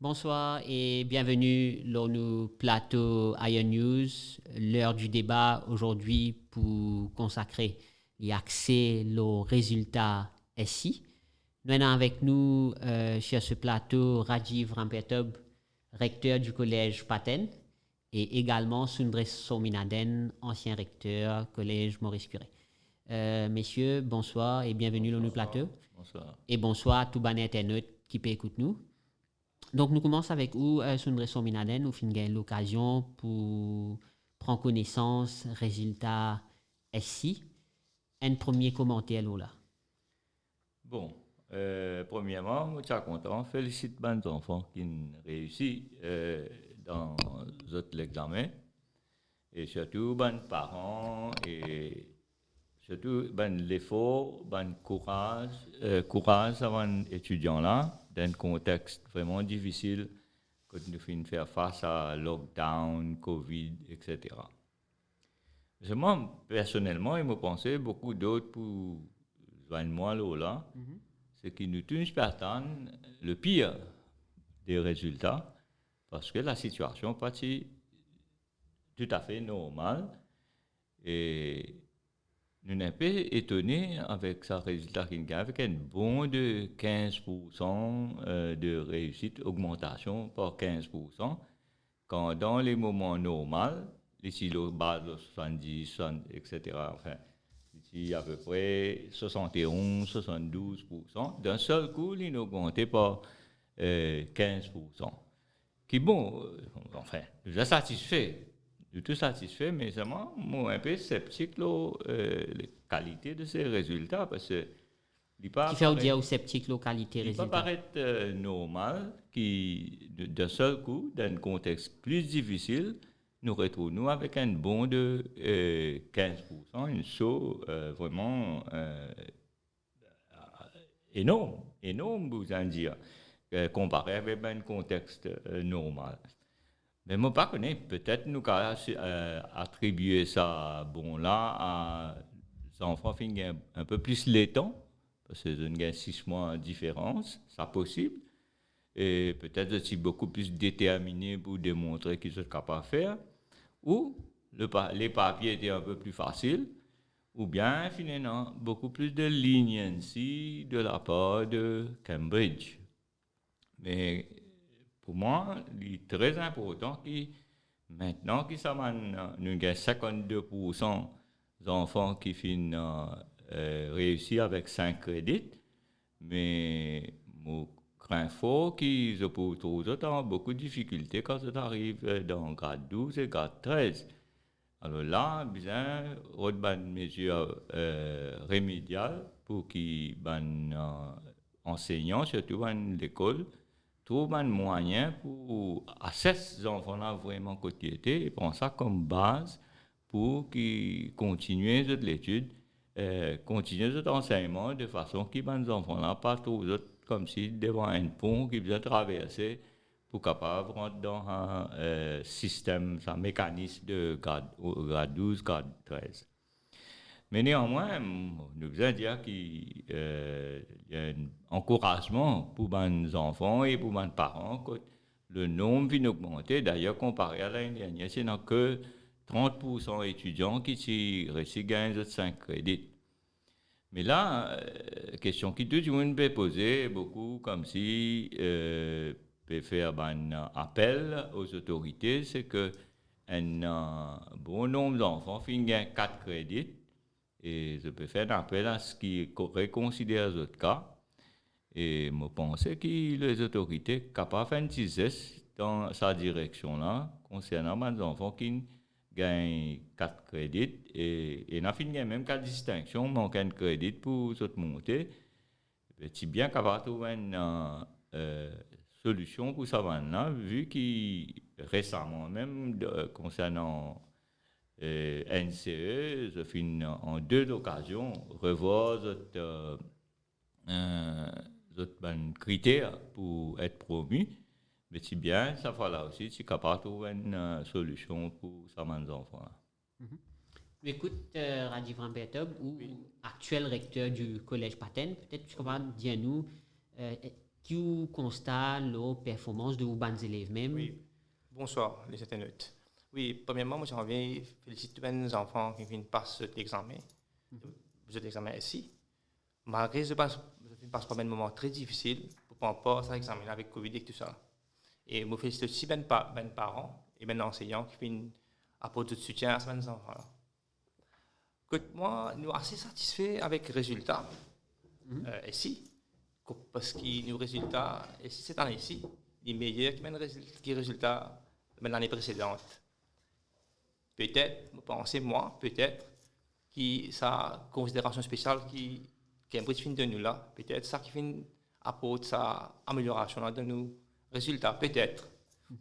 Bonsoir et bienvenue dans le plateau Iron News, l'heure du débat aujourd'hui pour consacrer l'accès aux résultats SI. Nous avons avec nous sur ce plateau Rajiv Rampetob, recteur du collège Paten, et également Sundres Sominaden, ancien recteur collège Maurice Curé. Messieurs, bonsoir et bienvenue dans le plateau. Bonsoir. Et bonsoir à tout bon internaute qui peut écouter nous. Donc, nous commençons avec vous, Sundre Sominaden. Nous finissons l'occasion pour prendre connaissance résultats SI. Un premier commentaire là. Bon, premièrement, je suis content. Félicite les enfants qui ont réussi dans l'examen. Et surtout, les parents et surtout l'effort, le courage à les étudiants là, dans un contexte vraiment difficile, quand nous finissons faire face à lockdown, Covid, etc. Moi, personnellement, il me pensait beaucoup d'autres pour moi là, c'est qu'ils nous tous attendent le pire des résultats, parce que la situation est partie tout à fait normale. Et nous sommes un peu étonnés avec ce résultat qu'il y a, avec un bond de 15% de réussite, augmentation par 15%, quand dans les moments normaux, les silos bas de 70, etc., enfin, ici à peu près 71, 72%, d'un seul coup, il a augmenté par 15%. Qui bon, enfin, déjà satisfait, du tout satisfait, mais vraiment, moi, un peu sceptique là, la qualité de ces résultats, parce que Qui fait dire aux sceptiques localité il peut résultats. paraître normal qui, d'un seul coup, dans un contexte plus difficile, nous retrouvons avec un bond de 15%, une saut vraiment énorme, vous en dire, comparé avec un contexte normal. Mais moi, pas connais, peut-être nous avons attribué ça bon là à des enfants qui ont un peu plus les temps, parce que nous avons 6 mois de différence, c'est possible. Et peut-être aussi beaucoup plus déterminés pour démontrer qu'ils sont capables de faire. Ou les papiers étaient un peu plus faciles, ou bien finalement beaucoup plus de leniency de la part de Cambridge. Mais pour moi, il est très important que maintenant que nous avons 52% d'enfants qui finissent réussir avec 5 crédits, mais je crains fort qu'ils ont beaucoup de difficultés quand ça arrive dans grade 12 et grade 13. Alors là, bien, on a une mesure remédiale pour que les enseignants, surtout dans l'école, trouvent un moyen pour assesser ces enfants-là vraiment côté et prendre ça comme base pour qu'ils continuent l'étude, continuer cet enseignement de façon que les enfants-là pas trop comme si devant un pont qu'ils doivent traverser pour capable rentrer dans un système, un mécanisme de grade 12, grade 13. Mais néanmoins, nous allons dire qu'il y a un encouragement pour les enfants et pour les parents que le nombre vient augmenter. D'ailleurs, comparé à l'année dernière, ce n'est que 30% d'étudiants qui gagnent 5 crédits. Mais là, question qui tout le monde peut poser, beaucoup comme si peut faire un appel aux autorités, c'est que un bon nombre d'enfants finissent 4 crédits et je peux faire un appel à ce qui reconsidère les autres cas. Et je pense que les autorités sont capables de faire un petit geste dans sa direction là, concernant les enfants qui gagnent 4 crédits. Et on a fini même 4 distinctions, manquant de crédit pour cette montée. C'est bien capable de trouver une solution pour ça maintenant, vu que récemment, même concernant NCE, je finis en 2 occasions revoir critères pour être promu. Mais c'est bien, ça fait là aussi, c'est capable de trouver une solution pour ça, mes enfants. Mm-hmm. Écoute, Rajiv Rampetob, ou actuel recteur du collège Paten, peut-être tu peux dire nous qui vous constate la performance de vos bons élèves même? Oui, bonsoir les internautes. Oui, premièrement, moi j'aimerais féliciter tous les enfants qui viennent passer l'examen. Cet examen ici. Malgré que je passe par un moment très difficile pour pas passer l'examen avec Covid et tout ça. Et je félicite aussi les parents et les enseignants qui viennent apporter du soutien à ces enfants-là. Moi, nous sommes assez satisfaits avec le résultat ici. Parce que nos résultats, ici, cette année-ci, les meilleurs que les résultats de l'année précédente. Peut-être, je pense, peut-être, que sa considération spéciale qui Cambridge fait de nous là, peut-être ça qui fait apporter sa amélioration de nos résultats, peut-être.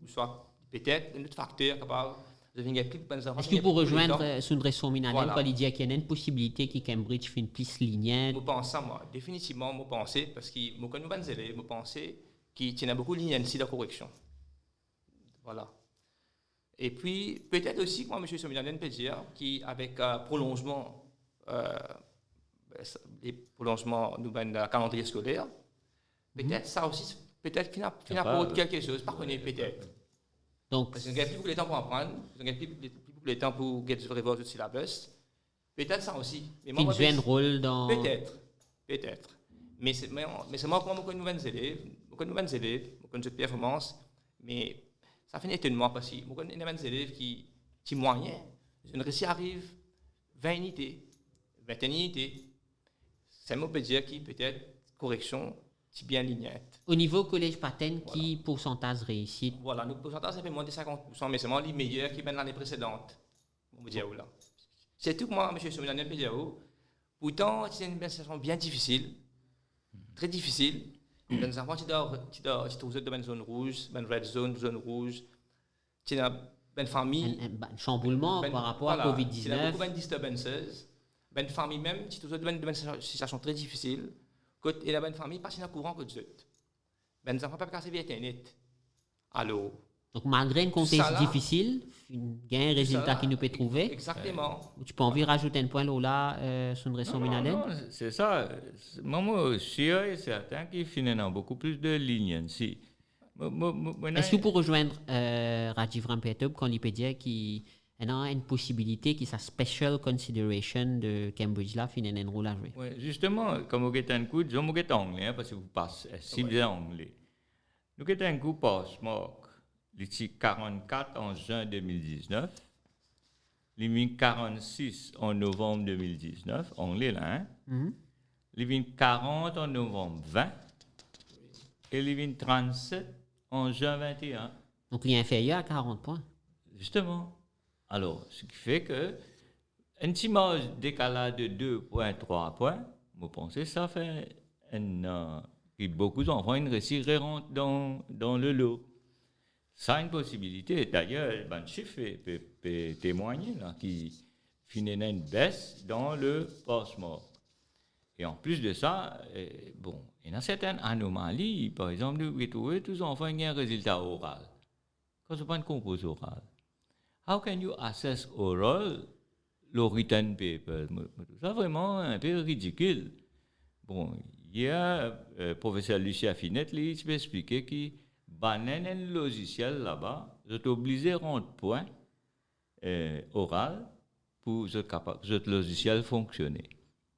Soit peut-être un autre facteur capable de venir plus de Est-ce que pour rejoindre Sundre Sominadel, quand il dit qu'il y a une possibilité que Cambridge fait une plus lignette? Je pense ça, moi. Définitivement, je pense, parce que je connais les élèves, je pense qu'il y a beaucoup de lignes ici de correction. Voilà. Et puis, peut-être aussi, moi, M. Sominadel peut dire qu'avec prolongement, les prolongements de la calendrier scolaire, peut-être ça aussi, peut-être qu'il apporte quelque chose, par contre, peut-être. Donc, parce qu'on a plus beaucoup de temps pour apprendre, on a plus beaucoup de temps pour revoir tout le syllabus. Peut-être ça aussi. Il joue un rôle dans... Peut-être. Mais c'est moi pour moi, nouvelles élèves, de performance, mais ça fait un étonnement parce que moi, il y a des élèves qui moyens, une réussite arrive 20 unités, 21 unités. Ça me peut dire que peut-être correction, c'est bien lignette. Au niveau collège Paten, qui pourcentage réussite? Voilà, notre pourcentage, c'est moins de 50%, mais c'est moins les meilleurs qui viennent l'année précédente. On me dit là. C'est tout moi, M. Sominadel Pédiao. Pourtant, c'est une situation bien difficile, très difficile. Les enfants qui trouvent dans une zone rouge, une red zone, zone rouge. Tu as une famille. Un chamboulement par rapport à Covid-19. Il y a beaucoup de disturbances. Une famille même, qui trouve dans une situation très difficile. Et la bonne famille passe dans le courant que les autres. Les enfants peuvent casser via Internet. Alors. Donc, malgré un contexte difficile, il y a un résultat qui nous peut trouver. Exactement. Tu peux envie rajouter un point là, sur une raison minadelle? Non, c'est ça. Moi, je suis sûr et certain qu'il finit dans beaucoup plus de lignes. Si. Est-ce que pour rejoindre Rajiv Rampetub, quand il peut dire qu'il y a une possibilité que sa special consideration de Cambridge là finit un rôle à jouer? Oui, justement, comme vous êtes un coup, je suis anglais, parce que vous passez si bien anglais. Nous avons un coup post-morc. Il 44 en juin 2019, il 46 en novembre 2019, anglais là, il 40 en novembre 20, et il 37 en juin 21. Donc il est inférieur à 40 points. Justement. Alors, ce qui fait que un petit marge décalage de 2,3 points, vous pensez ça fait que beaucoup d'enfants réussissent à rentrer dans le lot. Ça a une possibilité. D'ailleurs, le chiffre peut témoigner là, qui finit une baisse dans le post-mort. Et en plus de ça, bon, il y a certaines anomalies. Par exemple, vous trouvez tous les enfants ont un résultat oral. Quand ce n'est pas une compose orale. How can you assess oral le written paper? C'est vraiment un peu ridicule. Bon, il y a le professeur Lucia Finette qui peut expliquer que un logiciel là-bas, vous êtes obligé de rendre point oral pour que ce logiciel fonctionne.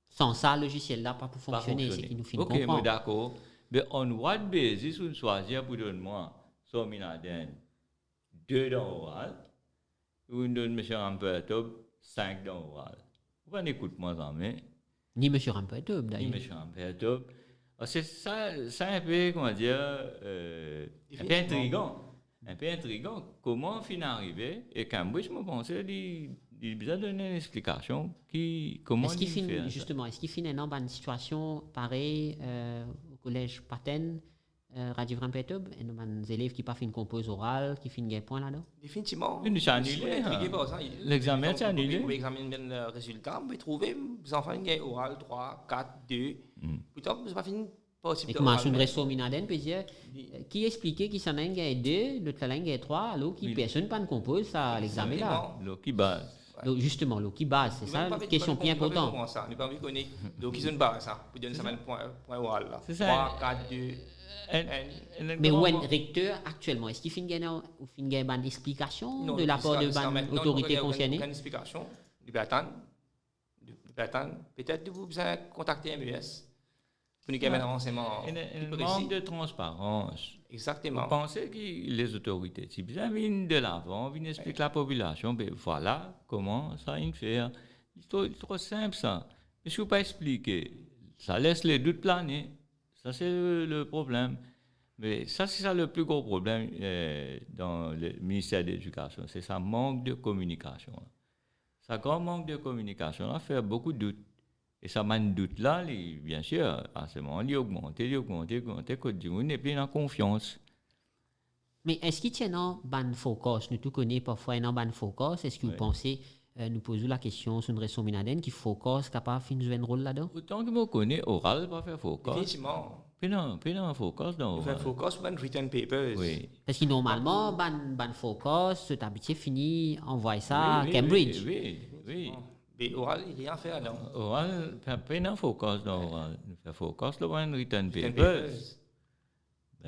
Sans ça, le logiciel là pas pour fonctionner, c'est qui nous fait comprendre. Ok, d'accord. Mais on what basis on choisit pour donner moi Sominadel 2 dans oral, ou on donne M. Rampetub 5 dans oral. Vous n'écoutez moi jamais. Ni M. Rampetub d'ailleurs. Ni M. Rampetub. C'est ça un peu, comment dire, un peu intriguant. Un peu intriguant. Comment on arrivé et Cambridge, je pensais, il a besoin de donner une explication. Comment est-ce qu'il finit, justement, est-ce qu'il finit dans une situation pareille au collège Paten, Rajiv Rampetub, et des élèves qui n'ont pas fait une compose orale, qui finissent un point là-dedans? Définitivement. C'est annulé. L'examen est annulé. Vous examinez le résultat, vous trouvez, vous enfants ont oral 3, 4, 2. Pourtant, vous n'avez pas fini. Et comment sur une réseau minadène peut dire qui expliquait qu'il s'en a un 2, l'autre langue 3, alors qui personne pas ne compose ça l'examen là. Alors qui base. Donc, justement, qui base, c'est ça, une question bien importante. Nous pas envie connaître donc ils ont base ça pour donner ça point oral là. C'est ça. 3 4 2 Mais où est le recteur actuellement? Est-ce qu'il fait une explication de la part de l'autorité concernée? Une explication. Il peut attendre. Peut-être que vous besoin contacter MES pour nous gagner un renseignement. Un manque de transparence. Exactement. Vous pensez que les autorités, si bien viennent de l'avant, viennent expliquer à la population, ben voilà comment ça il fait. C'est trop simple ça. Mais si vous ne pas expliquer, ça laisse les doutes planer. Ça c'est le problème. Mais ça c'est ça le plus gros problème dans le ministère de l'Éducation, c'est ça manque de communication. Ça grand manque de communication a fait beaucoup de doutes. Et ça manque de doute là, bien sûr, à ce moment, il augmente, que du monde n'est plus en confiance. Mais est-ce qu'il tient un ban focus? Nous tous connaissons parfois un ban focus. Est-ce que vous pensez, nous posons la question sur une raison minaden qui focus capable de jouer un rôle là-dedans? Autant que je connais, oral pas faire focus. Effectivement. Puis non, focus dans faire focus sur written papers. Oui. Parce que normalement, ban focus, cet habitué fini, envoie ça à Cambridge. Oui. Mais oral, il n'y a rien à faire là. Oral, pas non focus dans oral. Faire focus dans written papers.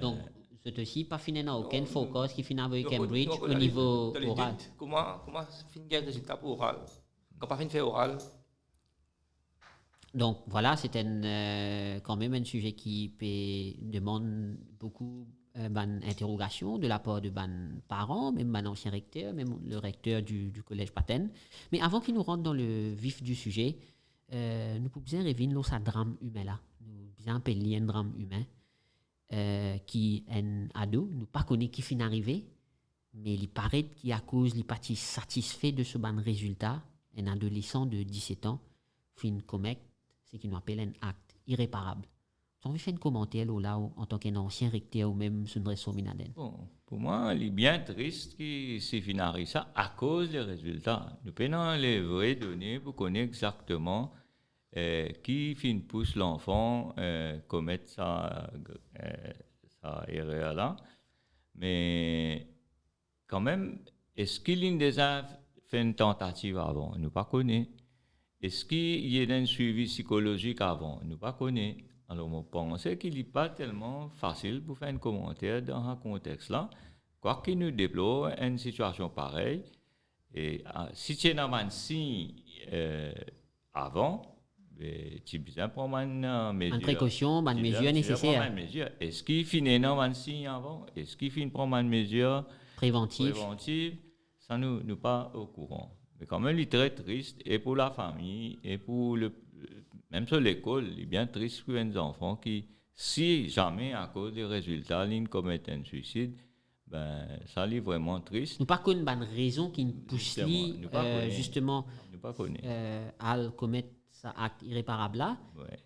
Donc, c'est aussi pas fini dans aucun focus qui finit avec Cambridge au niveau oral. Comment finir le résultat pour oral? Quand pas finir faire oral? Donc voilà, c'est quand même un sujet qui demande beaucoup d'interrogations de la part de parents, même ancien recteur, même le recteur du collège Paten. Mais avant qu'il nous rentre dans le vif du sujet, nous pouvons bien revenir sur ce drame humain là. Nous bien appeler un drame humain qui est un ado, nous pas connaît qui finit arrivé, mais il paraît qu'il à cause il pas satisfait de ce résultat, un adolescent de 17 ans fin commettre ce qu'on appelle un acte irréparable. Tu as envie de faire un commentaire là en tant qu'ancien recteur ou même sur une raison minaden? Bon, pour moi, il est bien triste qu'il s'est fini ça à cause des résultats. Nous prenons les vraies données pour connaître exactement qui pousse l'enfant commettre sa erreur là. Mais quand même, est-ce qu'il a déjà fait une tentative avant? Nous ne connaissons pas. Est-ce qu'il y a un suivi psychologique avant? Nous ne connaissons pas. Alors, je pense qu'il n'est pas tellement facile pour faire un commentaire dans ce contexte-là. Quoi qu'il nous déplore une situation pareille, et si tu es dans un signe avant, tu as besoin de prendre une mesure. Une précaution, une mesure nécessaire. Est-ce qu'il finit dans un signe avant? Est-ce qu'il finit prendre une mesure préventive? Ça, nous ne sommes pas au courant. Mais quand même, il est très triste, et pour la famille, et pour même sur l'école, il est bien triste pour les enfants qui, si jamais, à cause des résultats, ils commettent un suicide, ben, ça est vraiment triste. Nous ne connaissons pas une raison qui nous pousse justement à commettre cet acte irréparable là. Ouais.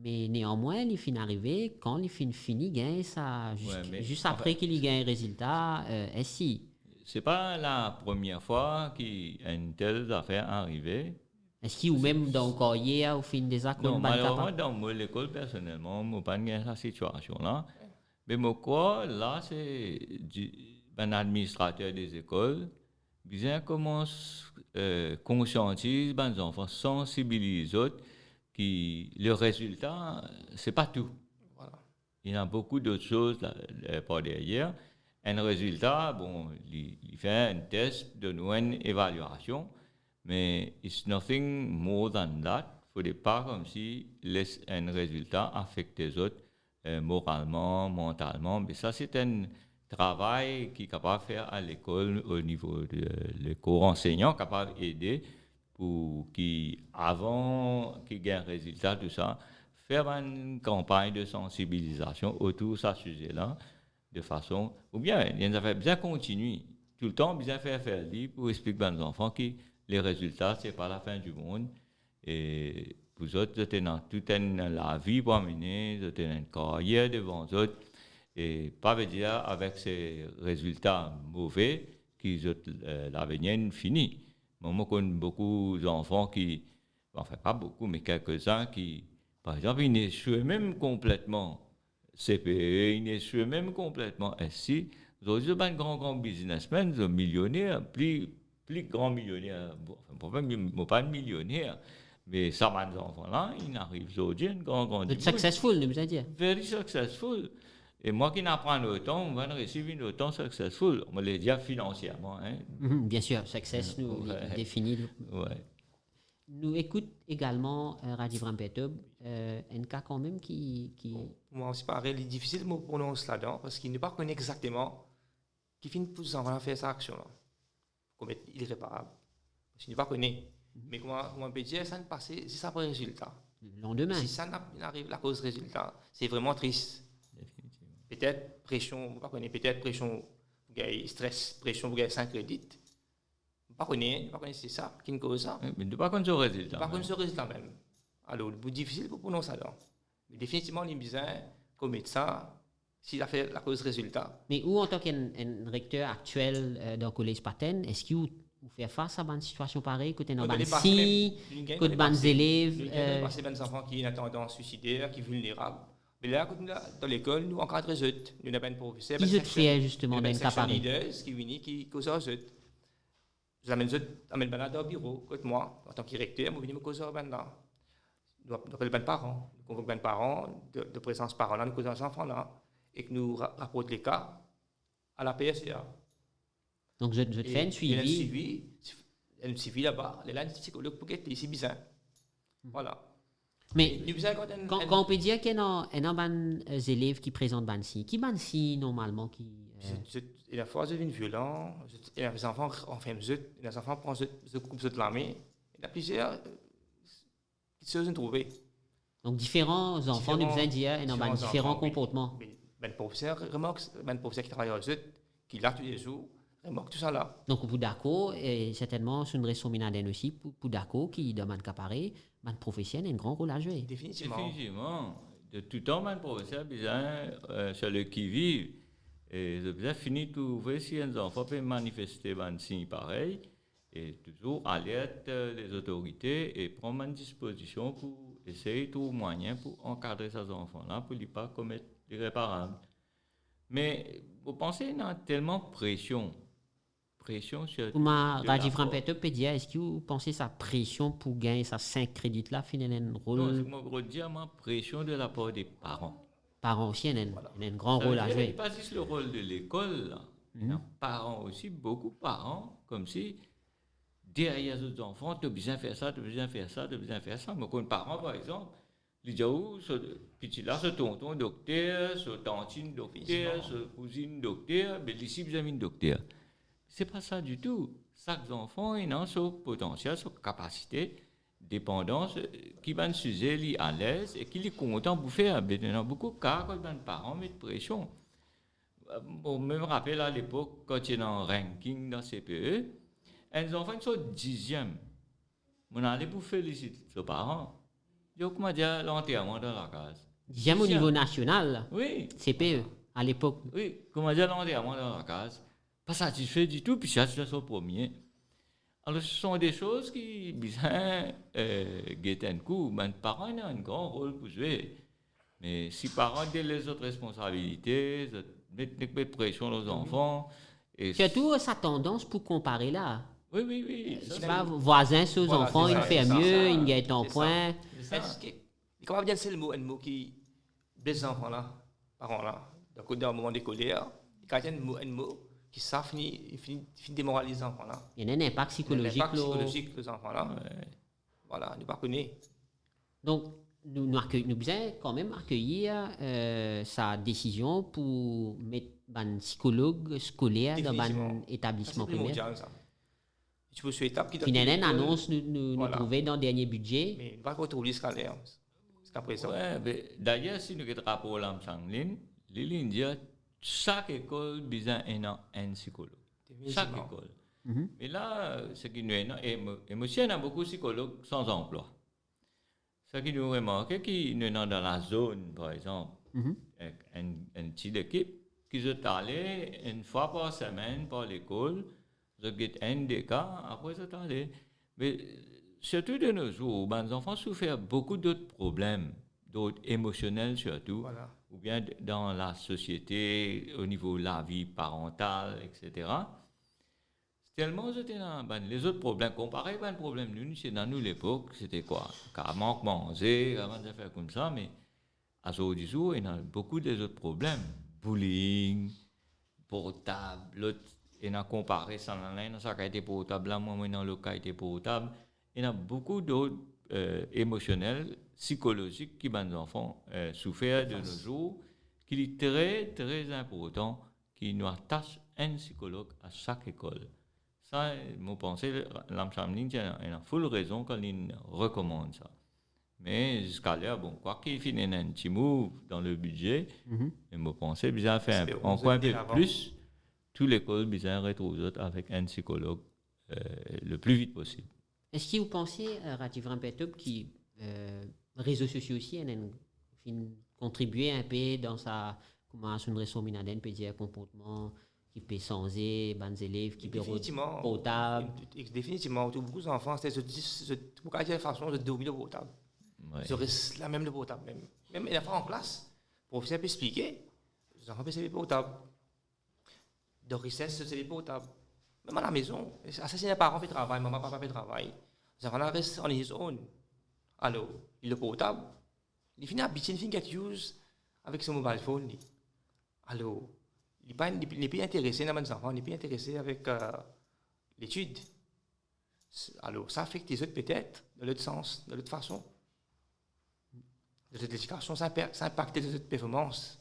Mais néanmoins, il finit arrivé, quand il finit gagne ça, juste après qu'il gagne un résultat, si. Ce n'est pas la première fois qu'une telle affaire arrivée. Est-ce qu'il ou même dans le cahier au fin des accords? Non, malheureusement, dans l'école, personnellement, je n'ai pas eu cette situation-là. Mais je crois là, c'est un administrateur des écoles qui commence à conscientiser les enfants, sensibiliser les autres, que le résultat, ce n'est pas tout. Voilà. Il y a beaucoup d'autres choses par derrière. Un résultat, bon, il fait un test, donne une évaluation, mais it's nothing more than that. Il ne faut pas comme si laisse un résultat affecte les autres moralement, mentalement. Mais ça, c'est un travail qui est capable de faire à l'école au niveau de l'école enseignant, capable d'aider pour qu'avant qu'il y ait un résultat, tout ça, faire une campagne de sensibilisation autour de ce sujet-là. De façon, ou bien, il y a des affaires bien continuer, tout le temps, bien faire libre pour expliquer aux enfants que les résultats, ce n'est pas la fin du monde. Et pour eux autres, vous avez toute la vie pour mener, vous avez une carrière devant vous autres. Et pas veut dire avec ces résultats mauvais qu'ils ont l'avenir fini. Moi, je connais beaucoup d'enfants qui, enfin pas beaucoup, mais quelques-uns qui, par exemple, ils échouent même complètement. CPE, il est même complètement ainsi. Aujourd'hui, un grand businessman, un millionnaire, plus plus grand millionnaire, pas un millionnaire, mais ça m'a des enfants-là, ils arrivent aujourd'hui, un grand Vous êtes successful, nous vous dire. Very successful. Et moi qui n'apprends autant, on va recevoir autant successful. On me l'a dit financièrement. Hein. Bien sûr, success nous définit. Ouais. Nous écoute également Rajiv Rampetob, un cas quand même qui... Moi aussi, pareil, il est difficile de me prononcer là-dedans parce qu'il ne pas connaît exactement qui finit pour s'en faire cette action-là. Comme irréparable. Parce qu'il ne pas connaît. Mais comment on peut dire, ça ne passe, c'est ça pour le résultat. Le lendemain. Si ça n'arrive la cause résultat, c'est vraiment triste. Peut-être pression, on pas connaît, peut-être pression, stress, pression pour gagner 5 crédits. On ne pas connaît, c'est ça qui nous cause ça. Mais ne pas connaître ce résultat. Pas connaître ce résultat même. Alors, le plus difficile pour prononcer ça. Mais définitivement, les besoin comme médecin, s'il a fait la cause résultat. Mais où, en tant qu'un recteur actuel dans le collège Paten, est-ce que vous faites face à une situation pareille, côté dans ban si, côté ban élèves, il y a des enfants qui ont une tendance suicidaire, qui sont vulnérables. Mais là, dans l'école, nous encadrons eux. Nous n'avons pas de professeur. Qui fait justement dans une cas pareil? Qui causent eux. Je amène dans le bureau, côté moi, en tant que recteur, je viens me causer là. Nous appelons les parents, nous convoquons les parents, de présence parents là, nous causons les enfants là, et que nous rapportons les cas à la PSA. Donc, je te fais un suivi. Un suivi là-bas, les langues psychologues pour être ici bizarre. Voilà. Mais quand on peut dire qu'il y a des élèves qui présentent Bansi, qui Bansi normalement qui il y a fois devient violent, il y a des enfants enfin il y a des enfants prennent ce coupe de la main, il y a plusieurs qui se sont trouvés. Donc différents enfants nous besoin dire et dans différents comportements. Ben professeur remarque, ben professeur qui travaille aux autres, qui là tous les jours, remarque tout ça là. Donc pour d'accord et certainement sur une raison minadène aussi pour d'accord qui demande qu'à pareil, ben professeur a un grand rôle à jouer. Définitivement. De tout temps, ben professeur besoin sur le qui vive. Et je besoin finir tout voir si un enfant peut manifester un signe pareil et toujours alerte les autorités et prendre une disposition pour essayer tout moyen pour encadrer ces enfants-là pour ne pas commettre l'irréparable. Mais vous pensez qu'il y a tellement pression sur... Pour ma Rajiv Rampetob peut dire, est-ce que vous pensez sa pression pour gagner ces 5 crédits-là finalement un rôle? Non, c'est moi je dire ma pression de la part des parents. Parents aussi, il y a un grand rôle à jouer. Pas juste le rôle de l'école, les parents aussi, beaucoup de parents, comme si derrière les enfants, tu as besoin de faire ça, tu as besoin de faire ça, tu as besoin de faire ça. Mais quand un parent, par exemple, il dit, oh, ce petit là, ce tonton docteur, ce tantine docteur, ce cousine docteur, mais ici, vous avez un docteur. Ce n'est pas ça du tout. Chaque enfant a son potentiel, sa capacité, dépendance, qui va se sujet à l'aise et qui est content pour faire. Il y a beaucoup de cas quand les parents mettent pression. Bon, je me rappelle à l'époque, quand il y a un ranking dans CPE, les enfants sont 10e. On allait pour féliciter ses parents. Je comment dire l'enterrement dans la case. 10e au niveau national. Oui. CPE, à l'époque. Oui, comment dire l'enterrement dans la case. Pas satisfait du tout, puis ça, c'est son premier. Alors, ce sont des choses qui, bien, guettent un coup. Les parents ont un grand rôle pour jouer. Mais si les parents ont les autres responsabilités, mettent pression aux enfants. Et surtout, sa tendance pour comparer là. Oui. Voisin sur les enfants, il fait mieux, il gagne en point. Comment dire, c'est le mot qui blesse les enfants là, parents là, dans le moment des colères. Quand il y a un mot qui ça finit démoraliser les enfants là. Il y a un impact psychologique. Les enfants là. Voilà, nous ne pas connaître. Donc, nous devons quand même accueillir sa décision pour mettre un psychologue scolaire dans un établissement primaire. Finalement, une annonce nous trouvons dans le dernier budget. Mais on va retrouver ce scalaire. D'ailleurs, si nous avons un rapport à l'Inde dit chaque école besoin un psychologue. Chaque école. Mais là, ce qui nous est, et monsieur, il y a beaucoup de psychologues sans emploi. Ce qui nous remarque, qui nous est dans la zone, par exemple, une petite équipe qui est allée une fois par semaine par l'école. Je get un des cas, après c'est allé. Mais surtout de nos jours, les enfants souffrent beaucoup d'autres problèmes, d'autres émotionnels surtout, ou bien dans la société, au niveau de la vie parentale, etc. tellement c'était les autres problèmes, comparé à un problème, nous, c'est dans nous l'époque, c'était quoi? Car manque manger, avant de faire comme ça, mais à ce jour, il y a beaucoup d'autres problèmes. Bullying, portable, l'autre, il y a comparé ça dans ça qui a été portable, là, moi, dans le cas été portable. Il y a beaucoup d'autres émotionnels, psychologiques qui les enfants souffrent de nos jours, qui est très, très important, qui nous attache un psychologue à chaque école. Ça, je pense que l'Amchamling a une full raison quand il recommande ça. Mais jusqu'à là, bon, quoi qu'il finisse un petit move dans le budget, je pense que bien faire encore un peu plus, toute l'école bien retrouver avec un psychologue le plus vite possible. Est-ce que vous pensez, Rajiv Rampetub, qui réseaux sociaux aussi contribuer un peu dans sa comment une raison minaden peut dire comportement qui peut changer, les élèves qui peut portable. Définitivement, beaucoup d'enfants, c'est pour quelle façon de dominer le portable. Je reste la même le portable. Même la fois en classe, le professeur peut expliquer, les enfants peuvent se portable. De recess, c'est les portables. Même à la maison, ça c'est les parents qui travaillent, maman, papa qui travaillent. Les enfants restent en his own. Alors, le portable, il finit habitué, il finit quelque chose avec son mobile phone. Alors, il n'est pas intéressé dans les enfants, il n'est pas intéressé avec l'étude. Alors, ça affecte les autres peut-être, de l'autre sens, de l'autre façon. De l'éducation, ça impacte les autres performances.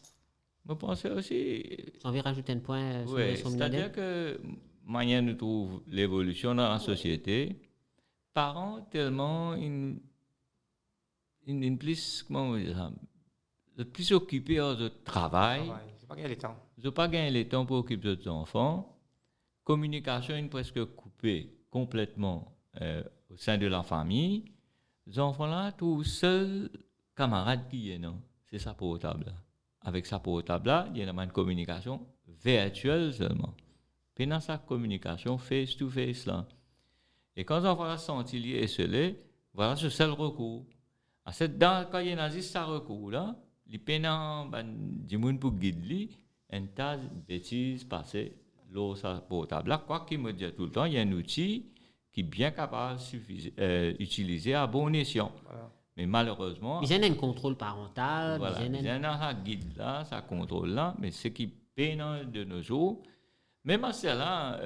Je pense aussi. J'ai envie de rajouter un point sur oui, c'est-à-dire que manière nous trouve l'évolution dans la société, parents tellement une plus comment dire plus occupés de travail. Ils n'ont pas gagné le temps. Ils n'ont pas gagné le temps pour occuper des enfants. Communication est presque coupée complètement au sein de la famille. Les enfants là, tout seul camarade qui est non, c'est sa portable. Avec sa portable là, il y a une communication virtuelle seulement. Puis dans sa communication face to face là. Et quand on va sentir lié et scellé, voilà ce seul recours. Quand il y a juste ce recours là, les pénants du monde pour guider un tas de bêtises passées dans sa portable là. Quoi qu'il me dise tout le temps, il y a un outil qui est bien capable d'utiliser à bon escient. Voilà. Mais malheureusement, il y a un contrôle parental, voilà, il y a un guide là, ça contrôle là, mais ce qui peine de nos jours, même à cela,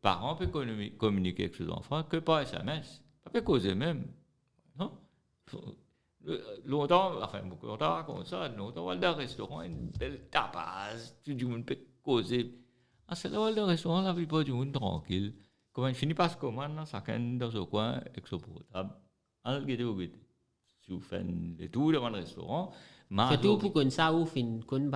parents peuvent communiquer avec leurs enfants que par SMS, pas peut causer même, non? Longtemps, enfin beaucoup longtemps comme ça, longtemps on va dans le restaurant, une belle tapas, tout le monde peut causer. À cela, on va dans le restaurant, la plupart du monde tranquille. Quand on finit par se commander, chacun dans son coin avec son portable, on le guette. Si vous faites le tour devant le restaurant, surtout pour qu'on sache qu'on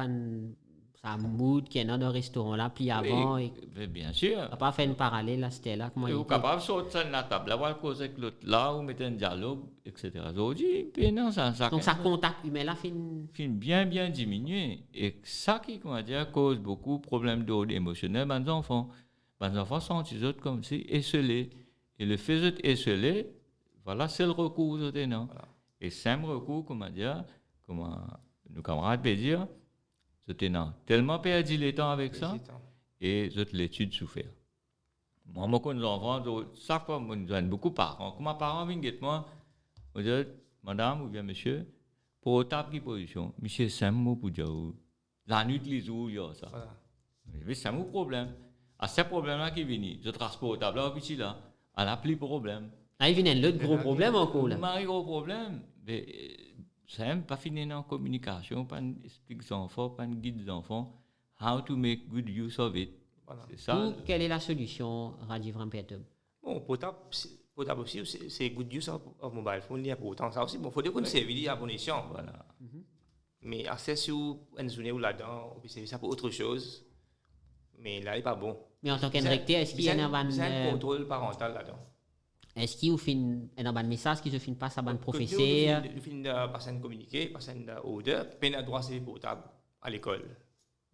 ça mood qui est dans le restaurant là puis avant et bien sûr on pas faire une parallèle là c'était là comment vous capable de sortir de la table là voir causer avec l'autre là ou mettre un dialogue etc. Donc ça contact humain là fin bien diminué et ça qui comment dire cause beaucoup de problèmes d'ordre émotionnel dans les enfants. Les enfants sont les autres comme si esselés et le fait d'être esselé voilà c'est le recours aux autres non. Voilà. Et simple recours, comment nos camarades peuvent dire, c'était tellement perdu le temps avec ça, et l'étude souffert. Moi, je connais les enfants, chaque fois, je donne beaucoup de parents. Quand mes parents viennent moi, je dis, madame ou bien monsieur, pour taper qui position, monsieur, c'est un mot pour dire, la nuit, les jours, il y a ça. Mais c'est un problème. À ce problème-là qui vient, je transporte là, puis là, à la plus problème. Ah, il vient l'autre gros problème encore là. Un gros problème. Mais ça n'aime pas finir en communication, pas expliquer aux enfants, pas guider les enfants, how to make good use of it. Voilà. C'est ça. Quelle est la solution, Rajiv Rampetub? Bon, portable aussi, c'est good use of mobile phone, il y a pourtant ça aussi. Bon, il faut dire qu'on servir à bon escient. Voilà. Mais accès sur une zone ou là-dedans, on peut servir ça pour autre chose. Mais là, il n'est pas bon. Mais en tant qu'indirecteur, est-ce qu'il y a un contrôle parental là-dedans? Est-ce qu'il y a un message qui se finit pas à un professeur? Il finit par un communiqué, par un order, puis il a droit à ses portables à l'école.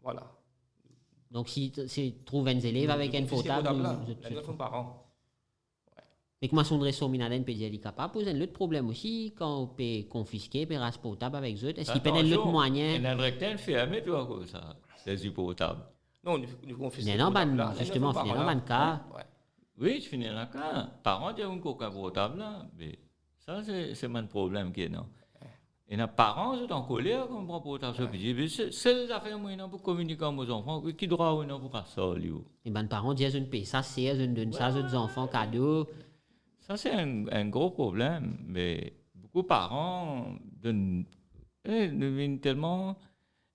Voilà. Donc, si tu trouves un élève avec un portable, il y a parents. Mais comment son réseau minaden peut dire capable poser un autre problème aussi quand on peut confisquer peut portable avec eux. Est-ce qu'il peut y avoir l'autre moyen? Un directeur fermé toi comme ça, c'est du portable. Non, on fait justement, finalement, ban cas. Oui, je finis dans le cas. Parents disent un coca portable là, mais ça c'est un problème qui est non. Et les parents sont en colère quand on prend portable sur petit. C'est les affaires moyennes pour communiquer avec nos enfants. Qui doit ou non pour faire ça lui. Et ben parents disent une paye ça c'est une donne ça aux enfants cadeau. Ça c'est un gros problème, mais beaucoup de parents deviennent tellement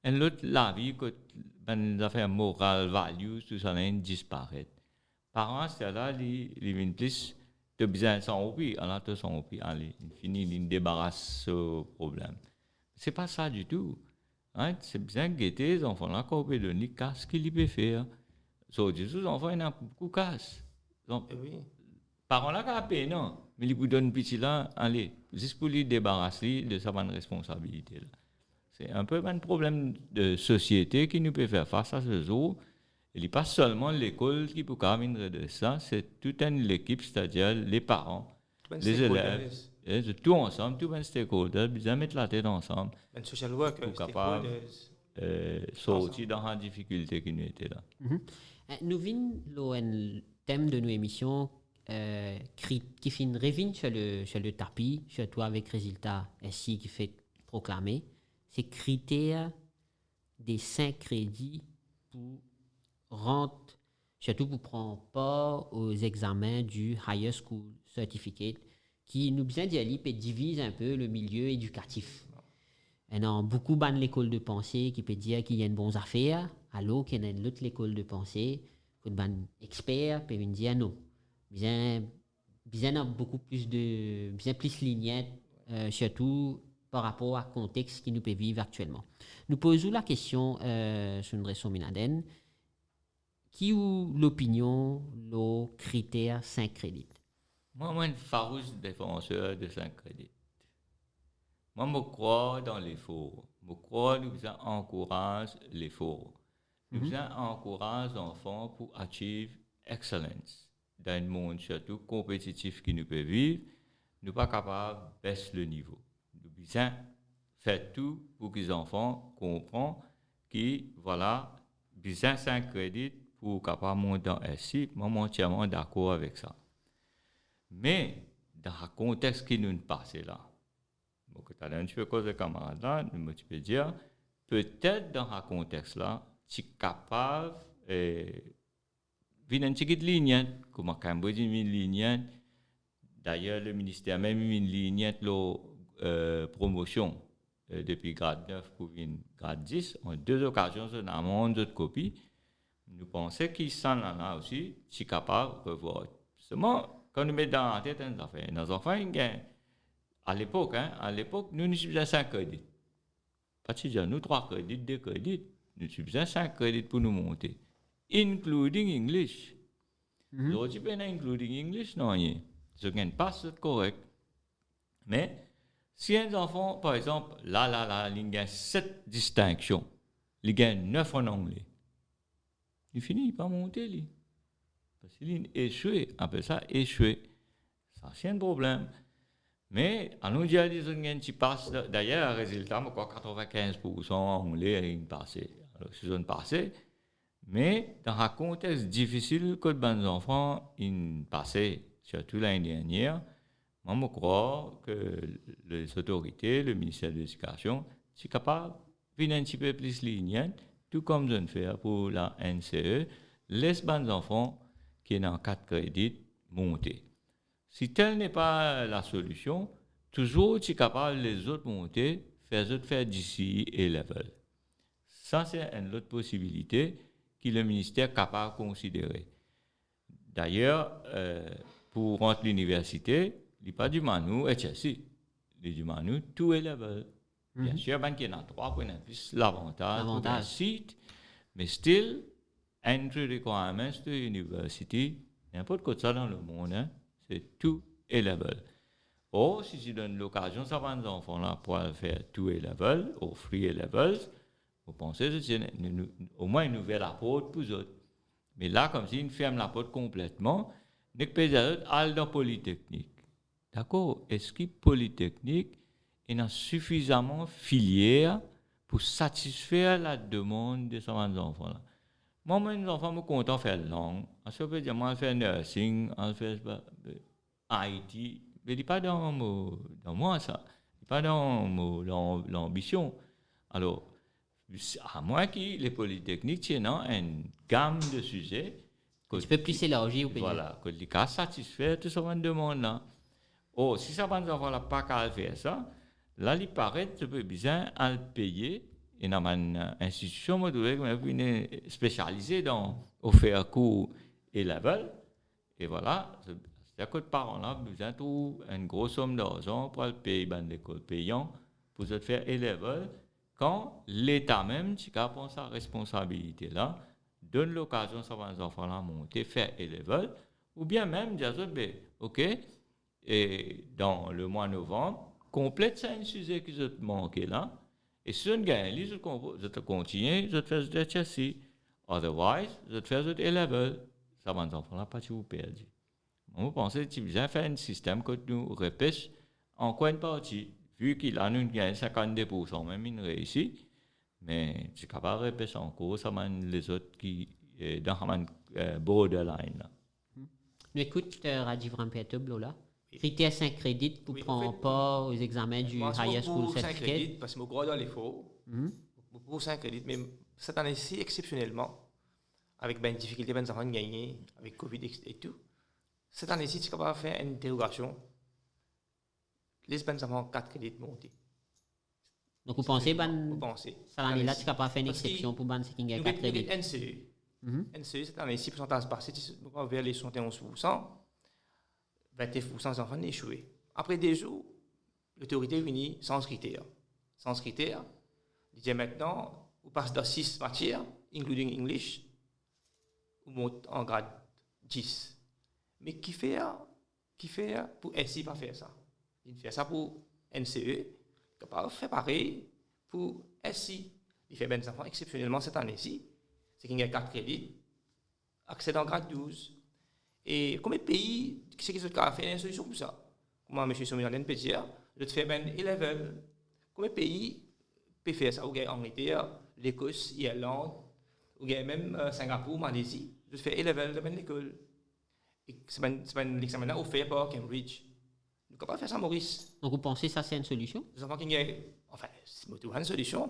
un autre la vie que les affaires morales, values, tout ça disparaît. Parents, c'est là, ils viennent plus de besoin sans oubli, alors de sans oubli, allez, fini, ils débarrassent ce problème. C'est pas ça du tout. Hein? C'est bien guetter les enfants là, qu'on peut donner casse qu'ils peuvent faire. So, les enfants, ils ont beaucoup de casse. Donc, parents là, qui paye, non, mais ils vous donnent petit là, allez, juste pour les débarrasser de sa bonne responsabilité là. C'est un peu un problème de société qui nous peut faire face à ce jour. Il n'est pas seulement l'école qui peut venir de ça, c'est toute une équipe, c'est-à-dire les parents, les élèves, tout ensemble, tout les stakeholders, bien mettre la tête ensemble les social workers, pour capable sortir dans la difficulté qui nous était là. Nous venons un thème de nos émissions qui fait une revient sur le tapis, surtout avec résultat ainsi qui fait proclamer, c'est critères des 5 crédits pour rentre, surtout pour prendre part aux examens du Higher School Certificate, qui nous besoin d'y aller et divise un peu le milieu éducatif. Il y a beaucoup de l'école de pensée qui peut dire qu'il y a une bonne affaire, alors qu'il y a une autre école de pensée, que des experts peuvent dire non. Bien beaucoup plus de, bien plus lignette, surtout par rapport au contexte qui nous peut vivre actuellement. Nous posons la question sur une raison minaden. Qui ou l'opinion, le critère 5 crédits? Moi, je suis un farouche défenseur de 5 crédits. Moi, je crois dans l'effort. Je crois que nous encourageons l'effort. Nous encourageons les enfants pour achieve excellence. Dans un monde surtout compétitif qui nous peut vivre, nous ne sommes pas capables de baisser le niveau. Nous devons faire tout pour que les enfants comprennent que, voilà, besoin de 5 crédits pour capable monter dans SI, moi, je suis entièrement d'accord avec ça. Mais, dans le contexte qui nous passe là, tu as un petit peu cause de camarades là, tu peux dire, peut-être dans ce contexte-là, tu es capable de venir une petite ligne, comme Cambodge, une ligne. D'ailleurs, le ministère même une ligne de promotion depuis grade 9 pour une grade 10. En 2 occasions, on a un de copies. Nous pensons qu'ils sont là aussi, si capables de voir. Seulement, quand nous mettons dans la tête des affaires, nos enfants, à l'époque, nous utilisons 5 crédits. Pas si nous 3 crédits, 2 crédits, nous utilisons 5 crédits pour nous monter, including English. Donc, tu peux including English, non, je ne pas c'est correct. Mais, si un enfant, par exemple, il y a 7 distinctions, il y a 9 en anglais. Il finit par monter, lui. Parce qu'il est échoué. Après ça, échoué. Ça, c'est un problème. Mais, à nous dire, qui passe, d'ailleurs, le résultat, 95% anglais, il passe. Alors, c'est un passé. Mais, dans un contexte difficile que les enfants ont passé, surtout l'année dernière, moi, je crois que les autorités, le ministère de l'Éducation, sont capables de venir un petit peu plus lignant. Tout comme je le fais pour la NCE, laisse les enfants qui sont en 4 crédits monter. Si telle n'est pas la solution, toujours tu es capable de les autres monter, faire d'ici et level. Ça, c'est une autre possibilité que le ministère est capable de considérer. D'ailleurs, pour rentrer à l'université, il n'y a pas du Manu et Chelsea. Il y a du Manu, tout est level. Bien sûr, il y a 3 points de plus l'avantage pour le site, mais still, entry requirements de l'université, n'importe quoi ça dans le monde, c'est tout A-level. Or, si tu donnes l'occasion à ces enfants-là pour faire tout A-level ou free A-levels, vous pensez que c'est au moins une nouvelle apporte pour eux autres. Mais là, comme si ils ferment la porte complètement, nous pouvons aller dans Polytechnique. D'accord? Est-ce que Polytechnique est suffisamment filière pour satisfaire la demande de ces enfants-là? Moi, mes enfants me content de faire langue. Ensuite, je dire, moi, faire nursing, ensuite, IT. Mais il n'est pas dans moi, ça. Il n'est pas dans l'ambition. Alors, à moins que les polytechniques tiennent une gamme de sujets. Tu peux plus s'élargir ou pas. Voilà, que les cas satisfaits, tout ça, on demande là. Oh, si ça va nous avoir pas qu'à faire ça, là, il paraît que tu peux bien à le payer. Et dans une institution, moi, je spécialisée dans offrir cours et level. Et voilà, c'est-à-dire que les parents-là besoin de une grosse somme d'argent pour le payer dans l'école payant pour se faire level. Quand l'État même, qui prend sa responsabilité là, donne l'occasion à ces enfants-là monter, faire level, ou bien même dire, OK, et dans le mois de novembre, complète ça un sujet qui te manque là, et si on gagne, je te continue, je te fais de HSC, otherwise, je te fais de level, ça va les enfants-là pas vous perdre. On pense que tu viens faire un système que nous repêche en coin de partie, vu qu'il a nous gagne 52%, même il réussit. Mais tu es capable de repêcher encore, ça mène les autres qui sont dans le borderline. Nous écoute Rajiv Rampeto, là. Critère 5 crédits pour prendre part aux examens du Higher School Certificate. Parce que je crois dans l'effort. Pour 5 crédits, mais cette année-ci, exceptionnellement, avec une difficulté, les enfants gagner, avec Covid et tout, cette année-ci, tu es capable de faire une interrogation. Les enfants 4 crédits montés. Donc, vous pensez que cette année-là, tu es capable de faire une exception pour les qui gagnent 4 crédits? NCE, cette année-ci, pourcentage passé, vers les 71%, 29% des enfants ont échoué. Après des jours, l'autorité unie sans critères. Sans critères, il dit maintenant, vous passez dans 6 matières, including English, vous montez en grade 10. Mais qui fait pour SI pas faire ça? Il fait ça pour NCE, capable de faire pareil pour SI. Il fait des enfants exceptionnellement cette année-ci. C'est qu'il y a 4 crédits, accès en grade 12. Et combien de pays, qui c'est qui a fait une solution pour ça? Moi, M. Soumillon peut dire, je te fais ben E-level. Combien de pays peuvent faire ça? Ou bien Angleterre, l'Écosse, l'Irlande, ou bien même Singapour, Malaisie. Je te fais E-level de l'école. C'est un examen offert par Cambridge. Nous ne pouvons pas faire ça, Maurice. Donc, vous pensez que ça, c'est une solution? Nous avons enfin, c'est une solution.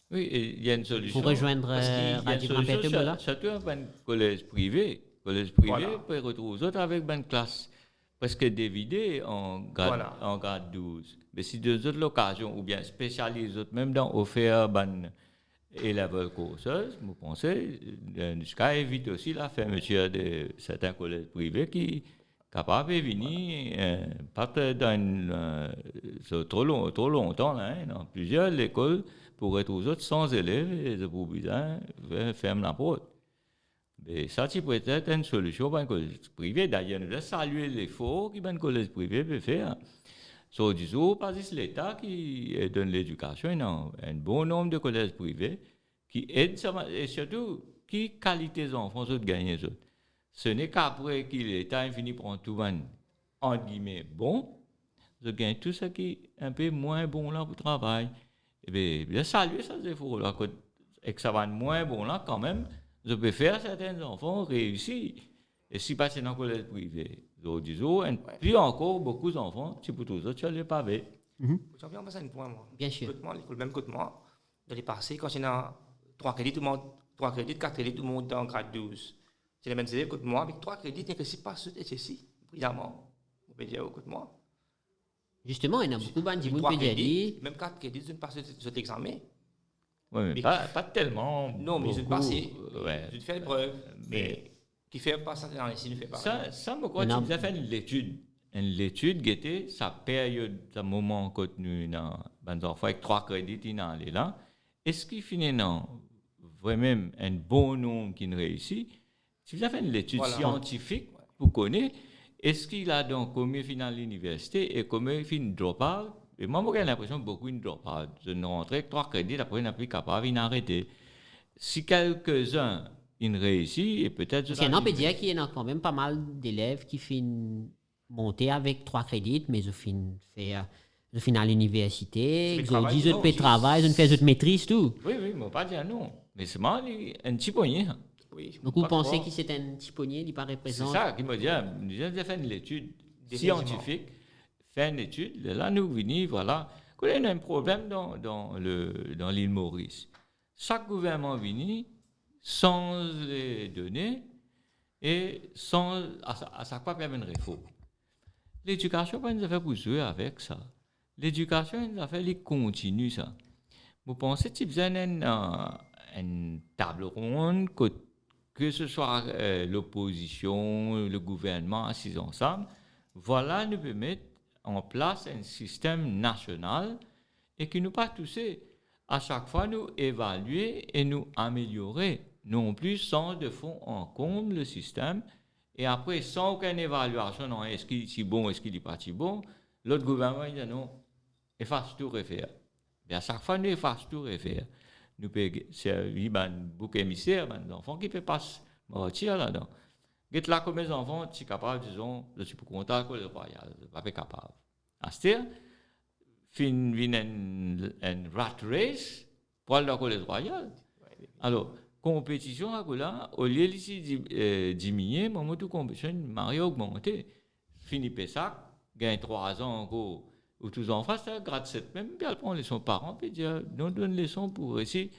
Oui, il y a une solution. Pour rejoindre Rajiv Rampeto, là? Surtout un collège privé. Collège privé peut retrouver les autres avec une classe presque divisée en grade 12. Mais si deux autres l'occasion, ou bien spécialisées, même dans offert et level courses, vous pensez, jusqu'à éviter aussi la fermeture de certains collèges privés qui sont capables de venir, pas dans trop longtemps, là, dans plusieurs écoles, pour retrouver les autres sans élèves et pour besoin fermer la porte. Mais ça, c'est peut-être une solution pour un collège privé. D'ailleurs, nous devons saluer l'effort qu'un collège privé peut faire. So, disons, pas juste l'État qui donne l'éducation, non. Un bon nombre de collèges privés qui aident, et surtout, qui qualité des enfants sont gagnés. Ce n'est qu'après que l'État finit par tout entre guillemets, bon, je gagne tout ce qui est un peu moins bon là pour le travail. Et bien, saluer ces efforts-là, et que ça va être moins bon là quand même. Je peux faire certains enfants réussir. Et si passer dans le collège privé, disons, puis encore beaucoup d'enfants, tu peux tous tu as les pavés. J'en viens à passer un point, moi. Bien sûr. L'école même que moi, dans les passés, quand il y a 3 crédits, tout le monde, 3 crédits, 4 crédits, tout le monde dans grade 12. C'est les mêmes élèves que moi, avec 3 crédits, il ne pas ce ici, brillamment. Vous pouvez dire que moi. Justement, il y a beaucoup de gens qui peuvent dire. Même 4 crédits, je ne passe cet examen. Oui, mais pas tellement. Non, mais je ne passe. Ouais. Je fais l'épreuve. Mais qui fait pas ça dans les signes, ne fait pas. Ça me croit que tu as fait l'étude. L'étude qui était sa période, ce moment contenu dans les enfants avec 3 crédits dans les là. Est-ce qu'il finit dans vraiment un bon nombre qui réussit? Si vous avez fait l'étude scientifique pour connaître, est-ce qu'il a donc combien finit à l'université et combien finit drop-out? Et moi, j'ai l'impression que beaucoup de drop-out. Je ne rentre avec 3 crédits, après, on n'a plus capable d'arrêter. Si quelques-uns ils réussissent, et peut-être... Parce qu'on peut dire qu'il y a quand même pas mal d'élèves qui finissent monter avec 3 crédits, mais ils finissent à l'université, ils disent qu'ils peuvent travailler, ils font une maîtrise, tout. Oui, mais pas dire non. Mais c'est moi, un petit poignet. Oui. Donc, vous pas pensez trop. que c'est un petit poignet, il paraît C'est présent? ça qui me dit, j'ai fait une étude Définitivement. scientifique, fait une étude, là nous venons, voilà, qu'il y a un problème dans l'île Maurice. Chaque gouvernement vient sans les données et sans, à chaque fois, il y a une réforme. L'éducation, pas nous a fait pour jouer avec ça. L'éducation, nous a fait les continuer ça. Vous pensez que vous avez une table ronde, que ce soit l'opposition, le gouvernement assis ensemble, voilà, nous pouvons mettre en place un système national et qui nous pas toucher. À chaque fois, nous évaluer et nous améliorer, non plus sans de fond en compte le système. Et après, sans aucune évaluation, non, est-ce qu'il est si bon, est-ce qu'il n'est pas si bon, l'autre gouvernement il dit non, efface tout, refaire. Et à chaque fois, nous efface tout, refaire. Nous pouvons servir un bouc émissaire, des enfants qui peuvent pas mentir là-dedans. Get là comme les enfants, tu es capable, disons, je suis pour contact avec le royal, je ne suis pas capable. C'est-à-dire, fin une rat race pour aller dans le royal. Alors, compétition là, au lieu de diminuer, moment de compétition, Mario augmenté. Fini Pessac, gagne 3 ans encore, où tous les enfants, c'est grade 7 même, puis elle prend les son parents, puis dit, nous donne les sons pour essayer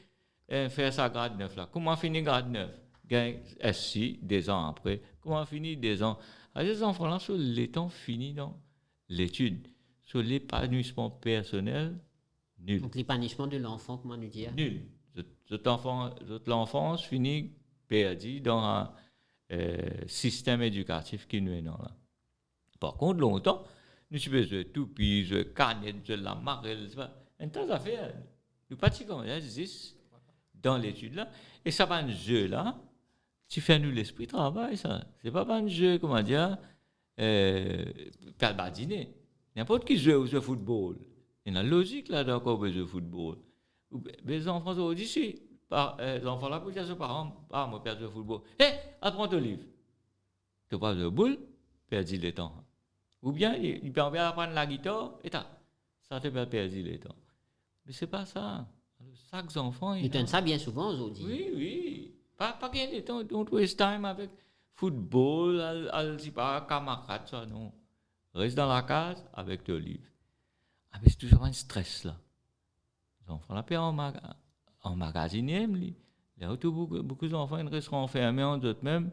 faire ça grade 9 là. Comment finir grade 9? Gagne SC 2 ans après. Comment finir 2 ans? Alors, les enfants là, sur les temps finis dans l'étude, sur l'épanouissement personnel, nul. Donc, l'épanouissement de l'enfant, comment nous dire? Nul. L'enfance finit perdu dans un système éducatif qui nous est dans là. Par contre, longtemps, nous avons besoin de tout, puis de canette, de la marelle, un tas d'affaires. Nous pas si comment existe dans l'étude là, et ça va un jeu là, tu fais nous l'esprit travail ça. C'est pas un jeu comment dire, faire badiner. N'importe qui joue au football. Il y a une logique là d'accord pour jouer au football. Les enfants aujourd'hui, si, les enfants là, pour dire à ses parents, moi, perdu le football. Hé, apprends ton livre. Tu passes de boule, perdu le temps. Ou bien, il peut apprendre la guitare, et ça te fait perdre le temps. Mais c'est pas ça. Chaque enfant. Ils donnent ça bien souvent aujourd'hui. Oui. Pas gagner de temps, don't waste time avec football, c'est pas camarade, ça, non. Reste dans la case avec ton livre. Ah, mais c'est toujours un stress là. Les enfants là, puis en magasinier, là, beaucoup d'enfants ils resteront enfermés en eux-mêmes,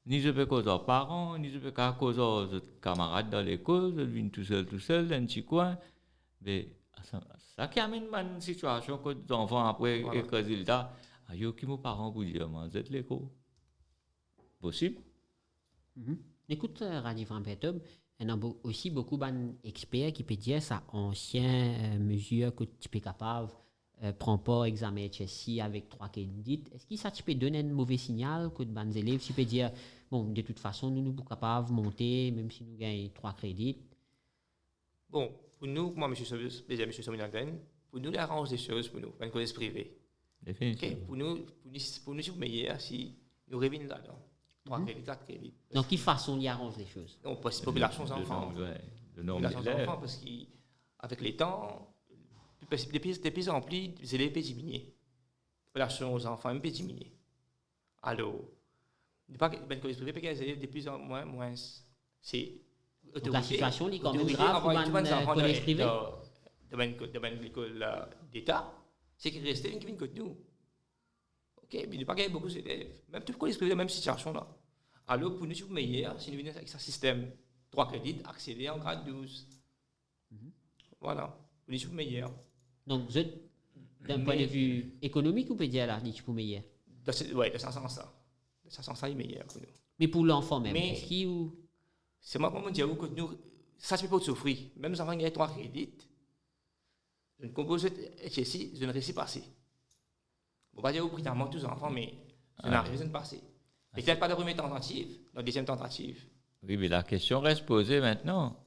ni je peux causer leurs parents, ni je peux causer leurs camarades dans l'école, ils viennent tout seul, dans un petit coin. Mais ça qui amène une situation que les enfants, après, voilà. Et le résultat, il y a qui mes parents pour dire, vous êtes l'école. Possible? Écoute, Radi Van Bertob, il y a aussi beaucoup d'experts qui peuvent dire ça ancienne mesure que tu es capable prends pas examen HSC avec 3 crédits. Est-ce que ça tu peux donner un mauvais signal que les élèves tu peux dire bon de toute façon nous sommes capables de monter même si nous gagnons 3 crédits. Bon, pour nous, moi, monsieur Sominalden, pour nous, la range des choses, pour nous, un collège privé. Okay? Pour nous, c'est meilleur si nous revenons là-dedans. 3 crédits, 4 crédits. Donc, quelle façon il arrange les choses? Non, parce que population d'enfants. Population d'enfants, parce qu'avec les temps, des plus remplis, les élèves peuvent diminuer. Population aux enfants peut diminuer. Alors, le collège privé peut les élèves de plus en moins. C'est donc la situation est quand même grave pour un collège privé. Dans l'école d'État, c'est qu'il restait une qui vient de nous. Ok, mais il n'y a pas beaucoup d'élèves. Même tout le collège privé, la même situation là. Alors, pour nous, c'est meilleur si nous venons avec un système 3 crédits accéder en grade 12. Voilà, pour nous, c'est meilleur. Donc, d'un point de vue économique, vous pouvez dire là, c'est meilleur. Oui, de ça sens ça. De ça sens ça, il est meilleur pour nous. Mais pour l'enfant même, est-ce qu'il ou... C'est moi qui me dis que nous, ça ne peut pas souffrir. Même si on gagne 3 crédits, je ne compose HSI, je ne réussis pas assez. Je ne vais pas dire au prix d'un tous les enfants, mais je n'arrive pas à passer. Peut-être pas de première tentative, la deuxième tentative. Oui, mais la question reste posée maintenant.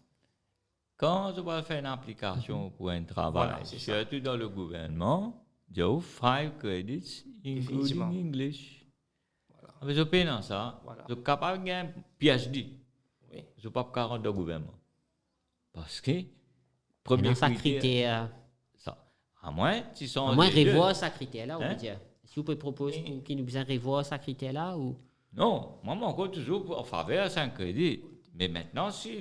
Quand je vais faire une application pour un travail, voilà, surtout dans le gouvernement, il y a 5 credits, including English. Voilà. Mais je paye dans ça. Voilà. Je suis capable de gagner un PhD. Oui. Je ne suis pas capable de gouvernement. Parce que, premier critère... ça. À moins, tu sens... À moins revoir sa critère là, on peut dire. Si vous pouvez proposer pour qu'ils nous besoin revoir ce critère-là ou... Non, moi, encore toujours en faveur de 5 crédits. Mais maintenant, si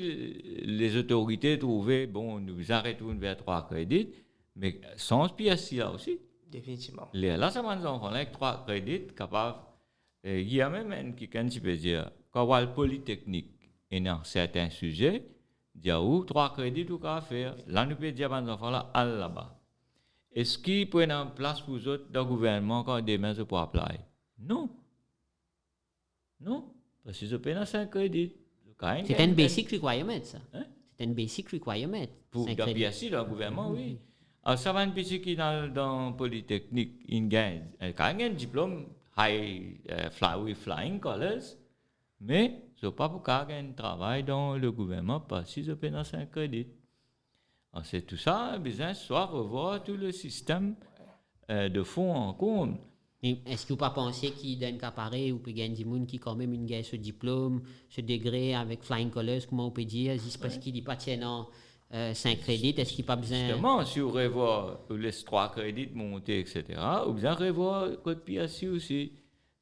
les autorités trouvaient, bon, nous arrêtons vers 3 crédits, mais sans PSI là aussi. Définitivement. Là, ça m'a dit, enfants, avec 3 crédits, capables. Il y a même quelqu'un qui peut dire, quand on a le polytechnique et dans certains sujets, il y a 3 crédits tout à faire. Là, nous pouvons dire à nos enfants là, allez là-bas. Est-ce qu'ils prennent en place pour eux autres dans le gouvernement quand demain se pour appliquer? Non. Non. Parce qu'ils ont 5 crédits. C'est un basic requirement, ça. Hein? C'est un basic requirement. Pour dans le PSI, dans le gouvernement, oui. Alors, ça va un petit qui dans le Polytechnique, il gagne un diplôme with flying colors, mais ce n'est pas pour qu'il ait un travail dans le gouvernement parce qu'ils ont 5 crédits. Alors, c'est tout ça, besoin soit revoir tout le système de fonds en compte. Mais est-ce que vous ne pensez qu'il donne qu'à pareil ou peut gagner des gens qui quand même une gagne ce diplôme, ce degré avec flying colors, comment on peut dire, c'est parce qu'il dit pas tiens 5 crédits, est-ce qu'il n'y a pas besoin... Justement, si vous revoit les 3 crédits monter, etc., vous besoin revoir le code PSI aussi.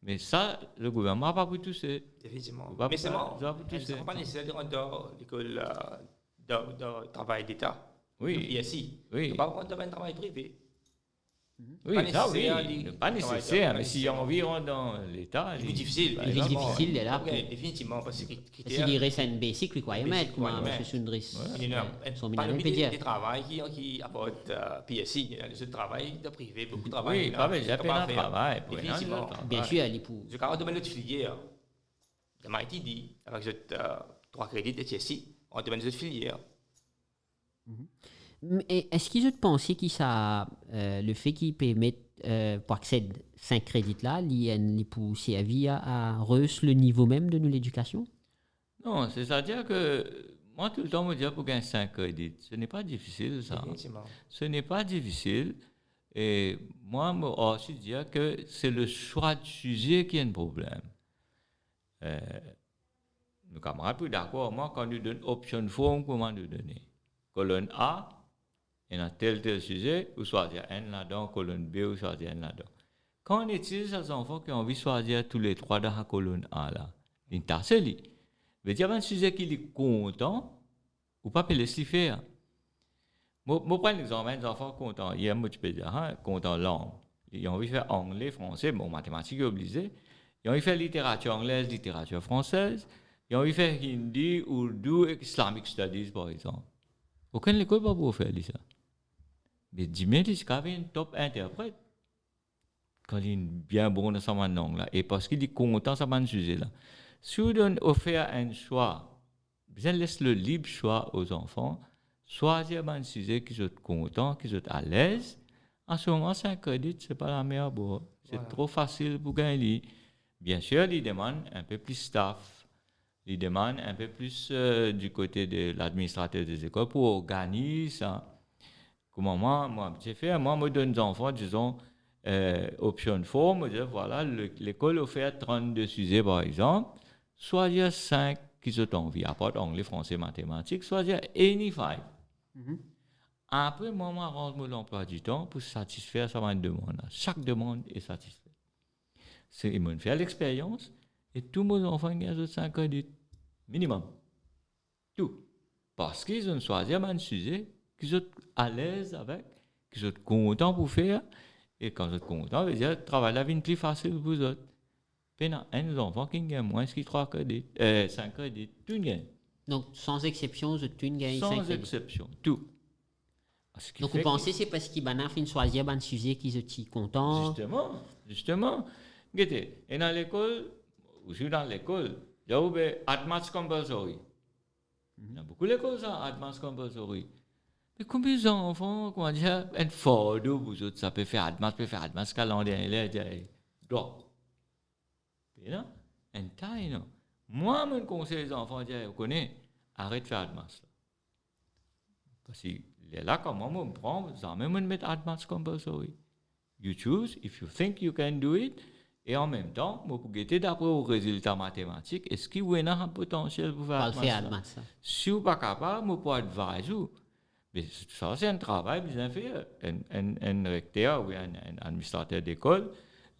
Mais ça, le gouvernement n'a pas pu tout ça. Effectivement. Mais c'est bon, ce n'est pas nécessaire dans l'école de travail d'État. Oui. Le PSI. Oui. Il ne pas dans un travail privé. Oui, ça oui, pas nécessaire, mais si environ dans l'État... Il est difficile. Il est difficile, là. Oui, définitivement, parce que c'est des c'est un basic requirement, comme M. Sundris. Il y a un des travail qui apporte PSI, il y a le travail de privé, beaucoup de travail. Oui, pas besoin de travail. Définitivement. Bien sûr, il pour... Je garde domaine de filière. De MIT dit, avec 3 crédits de TSI, en domaine de filière. Est-ce qu'ils ont pensé que ça, le fait qu'ils permettent pour accéder à 5 crédits-là, il pour servir à rehausser le niveau même de l'éducation? Non, c'est-à-dire que moi, tout le temps, je me dis pour gagner 5 crédits. Ce n'est pas difficile, ça. Ce n'est pas difficile. Et moi, je aussi dire que c'est le choix de sujet qui est un problème. Nos camarades sont d'accord. Moi, quand nous donnons option forme, comment nous donner? Colonne A, il y a tel sujet, ou choisir un là-dedans, colonne B, ou choisir un là-dedans. Quand on utilise ces enfants qui ont envie de choisir tous les 3 dans la colonne A, là, il y a mais il y a un sujet qui est content, ou pas peut laisser faire. Je prends l'exemple des enfants contents. Il y a un peux dire, content langue. Ils ont envie de faire anglais, français, bon, mathématiques obligé. Ils ont envie de faire littérature anglaise, littérature française. Ils ont envie de faire hindi, urdu, Islamic studies, par exemple. Aucune école ne peut faire ça. Mais dis-moi, il y a un top interprète. Quand il est bien bon dans sa langue, là, et parce qu'il est content dans ce sujet-là. Si vous donnez offert un choix, vous laissez le libre choix aux enfants, choisir un sujet qui sont contents, qui sont à l'aise. En ce moment, 5 crédits, ce n'est pas la meilleure bourre. C'est trop facile pour gagner. Bien sûr, il demande un peu plus staff. Il demande un peu plus du côté de l'administrateur des écoles pour organiser ça. Comment moi, j'ai fait, moi, je donne aux enfants, disons, option forme, je dis, voilà, l'école offre 32 sujets, par exemple, choisir 5 qui ont envie, à part anglais, français, mathématiques, choisir any 5. Après, moi, je arrange l'emploi du temps pour satisfaire sa demande. Chaque demande est satisfaite. Ils m'ont fait l'expérience. Et tous mes enfants ont 5 crédits. Minimum. Tout. Parce qu'ils ont choisi un sujet qu'ils sont à l'aise avec, qu'ils sont contents pour faire. Et quand ils sont contents, ils disent, le travail la vie est plus facile pour eux autres. Puis il y a un enfant qui gagne moins que 3 crédits, 5 crédits. Tout gagne. Donc, sans exception, tout gagne 5 crédits. Sans exception. Tout. Donc, vous pensez que c'est parce qu'ils ont choisi un sujet qu'ils sont contents? Justement. Et dans l'école, ou dans l'école, il y a Advanced Compulsory. Il y a beaucoup d'écoles, ça, Advanced Compulsory. Mais combien d'enfants, comment dire, un fardeau, vous autres, ça peut faire Advanced calendrier, drop. Et là, un taille, non. Moi, je conseille les enfants, vous connaissez, arrête de faire Advanced. Parce que là, comment on me prend, ça même me mettre Advanced Compulsory. You choose, if you think you can do it. Et en même temps, vous pouvez guetter d'après vos résultats mathématiques, est-ce qu'il y a un potentiel pour faire ça? Si vous n'êtes pas capable, vous pouvez adviser. Mais ça, c'est un travail bien fait. Un recteur ou un administrateur d'école,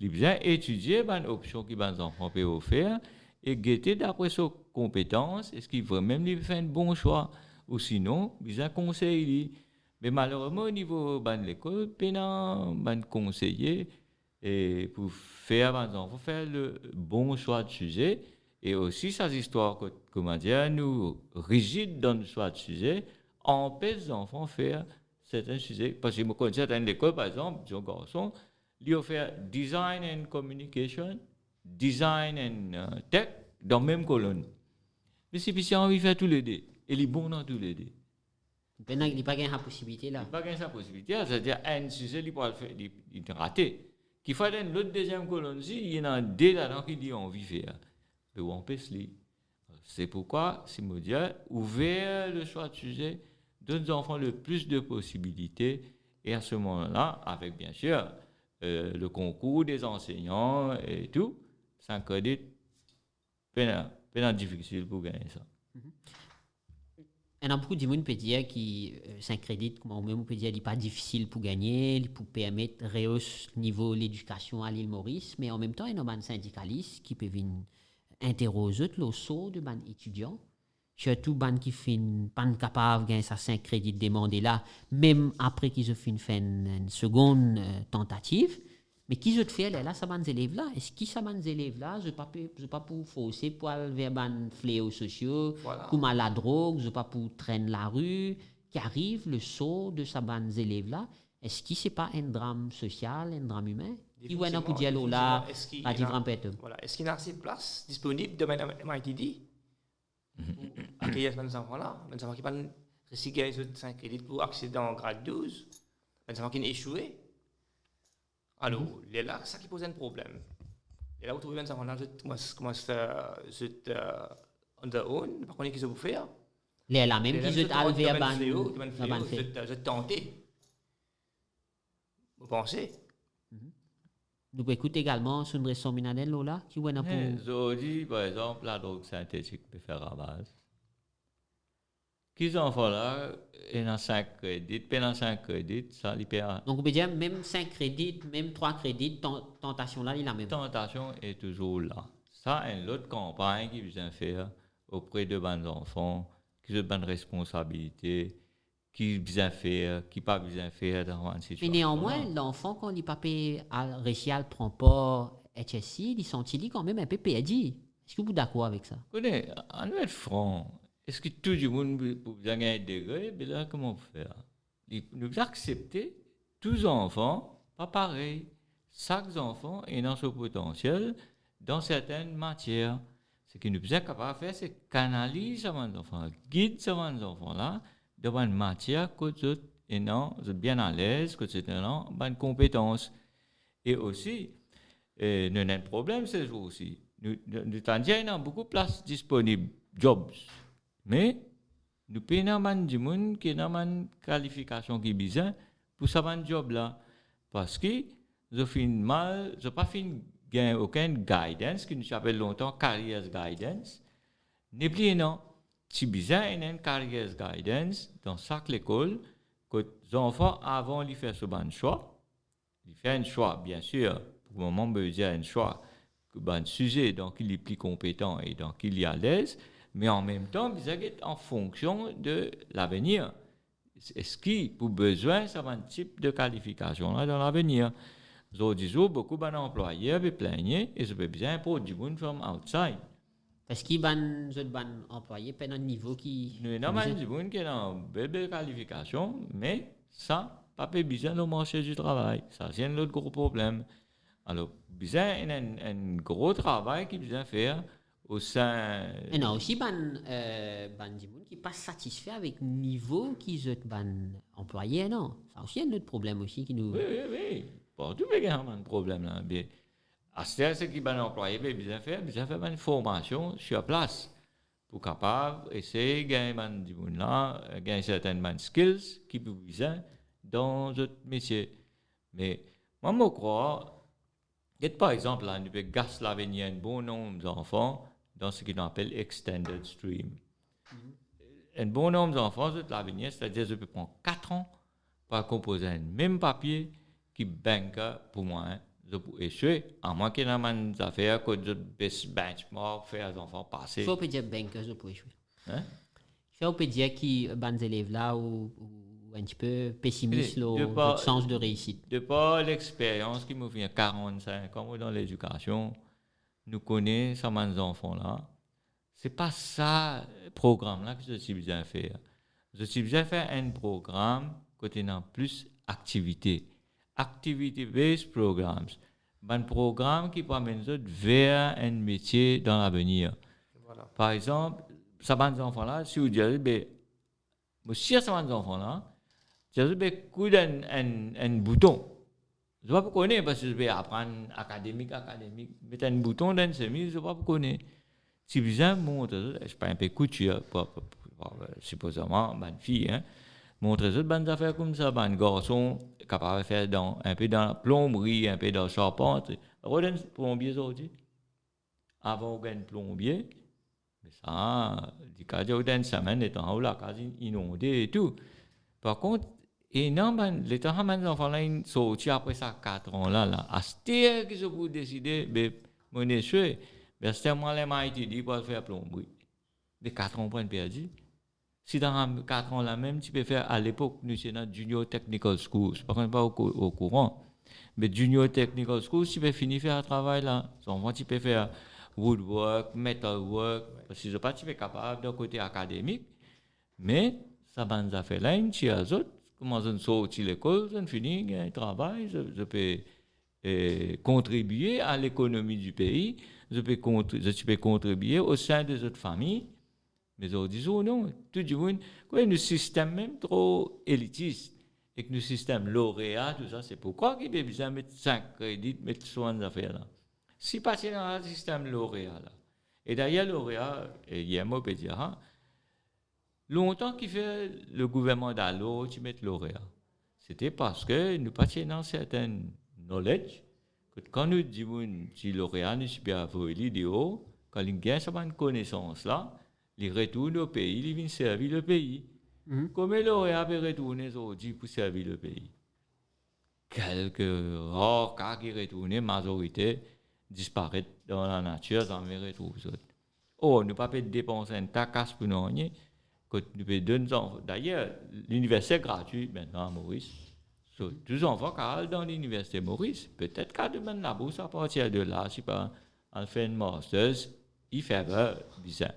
il bien étudier une option qui les enfants peuvent faire et guetter d'après ses compétences, est-ce qu'il veut même lui faire un bon choix ou sinon, bien conseiller. Mais malheureusement, au niveau de l'école, il y a un conseiller et pour faire les enfants faire le bon choix de sujet et aussi ces histoires, comment dire, nous rigides dans le choix de sujet, empêchent les enfants de faire certains sujets. Parce que je connais certaines écoles, par exemple, des garçons, ils ont fait design and communication, design and tech dans la même colonne. Mais si puis envie de faire tous les deux, et il est bon dans tous les deux. Il n'y a pas de possibilité là. Il n'y a pas de possibilité, c'est-à-dire un sujet, il peut le faire, il est raté. Qu'il faut dans l'autre deuxième colonne, il y en a deux là-dedans qui disent envie de faire. Mais on peut se lire. C'est pourquoi, si je dis, ouvert le choix de sujet, donne aux enfants le plus de possibilités, et à ce moment-là, avec bien sûr le concours des enseignants et tout, 5 crédits, c'est difficile pour gagner ça. Il y a beaucoup de gens qui disent que 5 crédits, comme on peut dire, n'est pas difficile pour gagner, pour permettre de rehausser le niveau de l'éducation à l'île Maurice, mais en même temps, il y a des syndicalistes qui peuvent interroger le saut de les étudiants, surtout les qui ne sont pas capables de gagner 5 crédits demandés là, même après qu'ils ont fait une seconde tentative. Mais qui je te fais là, ça les élèves là? Est-ce que ça les élèves là, je ne pas pour forcer pour aller vers les fléaux sociaux, comme à la drogue, je pas pour traîner la rue, qui arrive le saut de ces élèves là? Est-ce que c'est pas un drame social, un drame humain? Qui ouais non pour dire là, pas dire un peu. Voilà, est-ce qu'il y a assez de place disponible de MITD pour accueillir ces enfants là, les enfants qui pas recycler les 5 crédits pour accéder en grade 12, les enfants qui ont échoué? Alors, c'est là ça qui pose un problème. Et là, vous trouvez un enfant là, commence on the own, par contre, qu'est-ce que vous faites? Les là même qui se arrivé à ban. Je tenté. Vous pensez? Nous écoutons également sur une raison minadelle là qui ouais pour. Aujourd'hui, par exemple, la drogue synthétique peut faire ravage. Qui enfants là, ils ont 5 crédits, pendant 5 crédits, ça les perd. Donc on peut dire même 5 crédits, même 3 crédits, tentation là, il a même. Tentation est toujours là. Ça, une autre campagne qui vient faire auprès de bons enfants, qui ont de bonnes responsabilités, qui vient faire, qui pas besoin faire dans une situation. Mais néanmoins, l'enfant quand il papier racial prend pas HSI, il sont-ils quand même un peu perdu. Est-ce que vous êtes d'accord avec ça? Écoutez, on doit être franc. Est-ce que tout le monde peut gagner un degré? Mais là, comment faire? Nous accepter tous les enfants, pas pareil. Chaque enfant est dans son potentiel dans certaines matières. Ce que nous sommes capables de faire, c'est canaliser ces enfants, guider ces enfants-là dans une matière que vous êtes bien à l'aise, que vous êtes dans bonne compétence. Et aussi, nous avons un problème ces jours aussi. Nous avons beaucoup de places disponibles, jobs. Mais nous payons des gens qui ont une qualification qui est besoin pour ce job là. Parce que je n'ai pas fait aucune guidance, qui nous appelle longtemps career guidance. N'oubliez non, si besoin d'une career guidance dans chaque école, que les enfants avant de faire ce bon choix, ils font un choix, bien sûr, pour le moment, il y a un choix, un sujet, donc il est plus compétent et donc il est à l'aise. Mais en même temps, vous êtes en fonction de l'avenir. Est-ce qu'il a besoin de un type de qualification là dans l'avenir? Aujourd'hui, beaucoup d'employés se plaignent et se besoin pour du monde from outside. Parce qu'il y a des employés à un niveau qui. Nous avons des gens qui ont une belle qualification, mais ça, pas besoin dans le marché du travail. Ça, c'est un autre gros problème. Alors, besoin un gros travail qu'il besoin faire. Au sein. Et non, aussi, des gens qui ne sont pas satisfaits avec le niveau qu'ils ont employé, non. Ça aussi, un autre problème aussi qui nous. Oui. Partout, il y a un problème là. À ce qui sont employés, ils ont fait une formation sur place pour capable essayer de gagner certaines skills qui peuvent besoin dans notre métier. Mais moi, je crois, par exemple, là, nous pouvons gagner l'avenir un bon nombre d'enfants dans ce qu'on appelle extended stream. Un bon nombre d'enfants de l'avenir, c'est-à-dire je peux prendre 4 ans pour composer un même papier qui banque pour moi, je peux échouer. À moins qu'il y ait des affaires que je benchmark, faire les enfants passer. Il faut dire bien que je peux échouer. Hein? Il faut dire que les élèves là ou un petit peu pessimistes le sens de réussite. De par l'expérience qui me vient 45 ans dans l'éducation, nous connaissons ces enfants-là. Ce n'est pas ça le programme-là que je suis besoin de faire. Je suis besoin de faire un programme qui a plus activité. Activity-based programs. Un programme qui permet vers un métier dans l'avenir. Voilà. Par exemple, ces enfants-là, si vous dites, si ces enfants-là, je vais couper un bouton. Je ne sais pas pourquoi, parce que je vais apprendre académique, mettre un bouton dans une chemise, je ne sais pas pourquoi. Si vous avez montré, je ne sais pas un peu couture, supposément, une fille, hein, montrer des bonnes affaires comme ça, un garçon capable de faire un peu dans la plomberie, un peu dans la charpente. Regardez un plombier aujourd'hui. Avant qu'on ait un plombier, mais ça, du cas de une semaine, les temps là, quasi inondé et tout. Par contre, les temps les enfants là, ils sont sortis après ça 4 ans là, à ce terre qu'ils ont décidé, mais mon échoué, mais c'est moi les maïtis dit pour faire plomberie. Les 4 ans pour une perdu. Si dans 4 ans là même, tu peux faire à l'époque, nous c'est dans Junior Technical School, je ne suis pas au courant, mais Junior Technical School, tu peux finir faire un travail là. Souvent, tu peux faire woodwork, metalwork, parce que je ne sais pas si tu es capable d'un côté académique, mais ça va nous faire là, tu as autres, comment je sortir l'école, je finis un travail, je peux contribuer à l'économie du pays, je peux contribuer au sein des autres familles. Mais on dit non, tout du monde, quoi, nous système même trop élitiste, et que nous système lauréat, tout ça, c'est pourquoi il a besoin de mettre 5 crédits, mettre 60 affaires là. Si pas dans le système lauréat là, et d'ailleurs lauréat, hier moi peut dire, hein, longtemps qu'il fait le gouvernement d'alors, tu mets lauréat, c'était parce que nous pas dans certaines knowledge, que quand nous disons si lauréat, nous sommes bien avoir l'idéal, quand il gagne cette connaissance là, il retourne au pays, il vient servir le pays. Comme le lauréat peut retourner aujourd'hui pour servir le pays. Quelques rares cas qui retournent, majorité disparaissent dans la nature, dans les retours. Oh, nous ne pouvons pas dépenser un tacasse pour nous, que nous pouvons donner. D'ailleurs, l'université est gratuite maintenant à Maurice. Tous les enfants qui sont dans l'université Maurice, peut-être qu'à demander la bourse à partir de là, si pas en fait une master, il fait bizarre.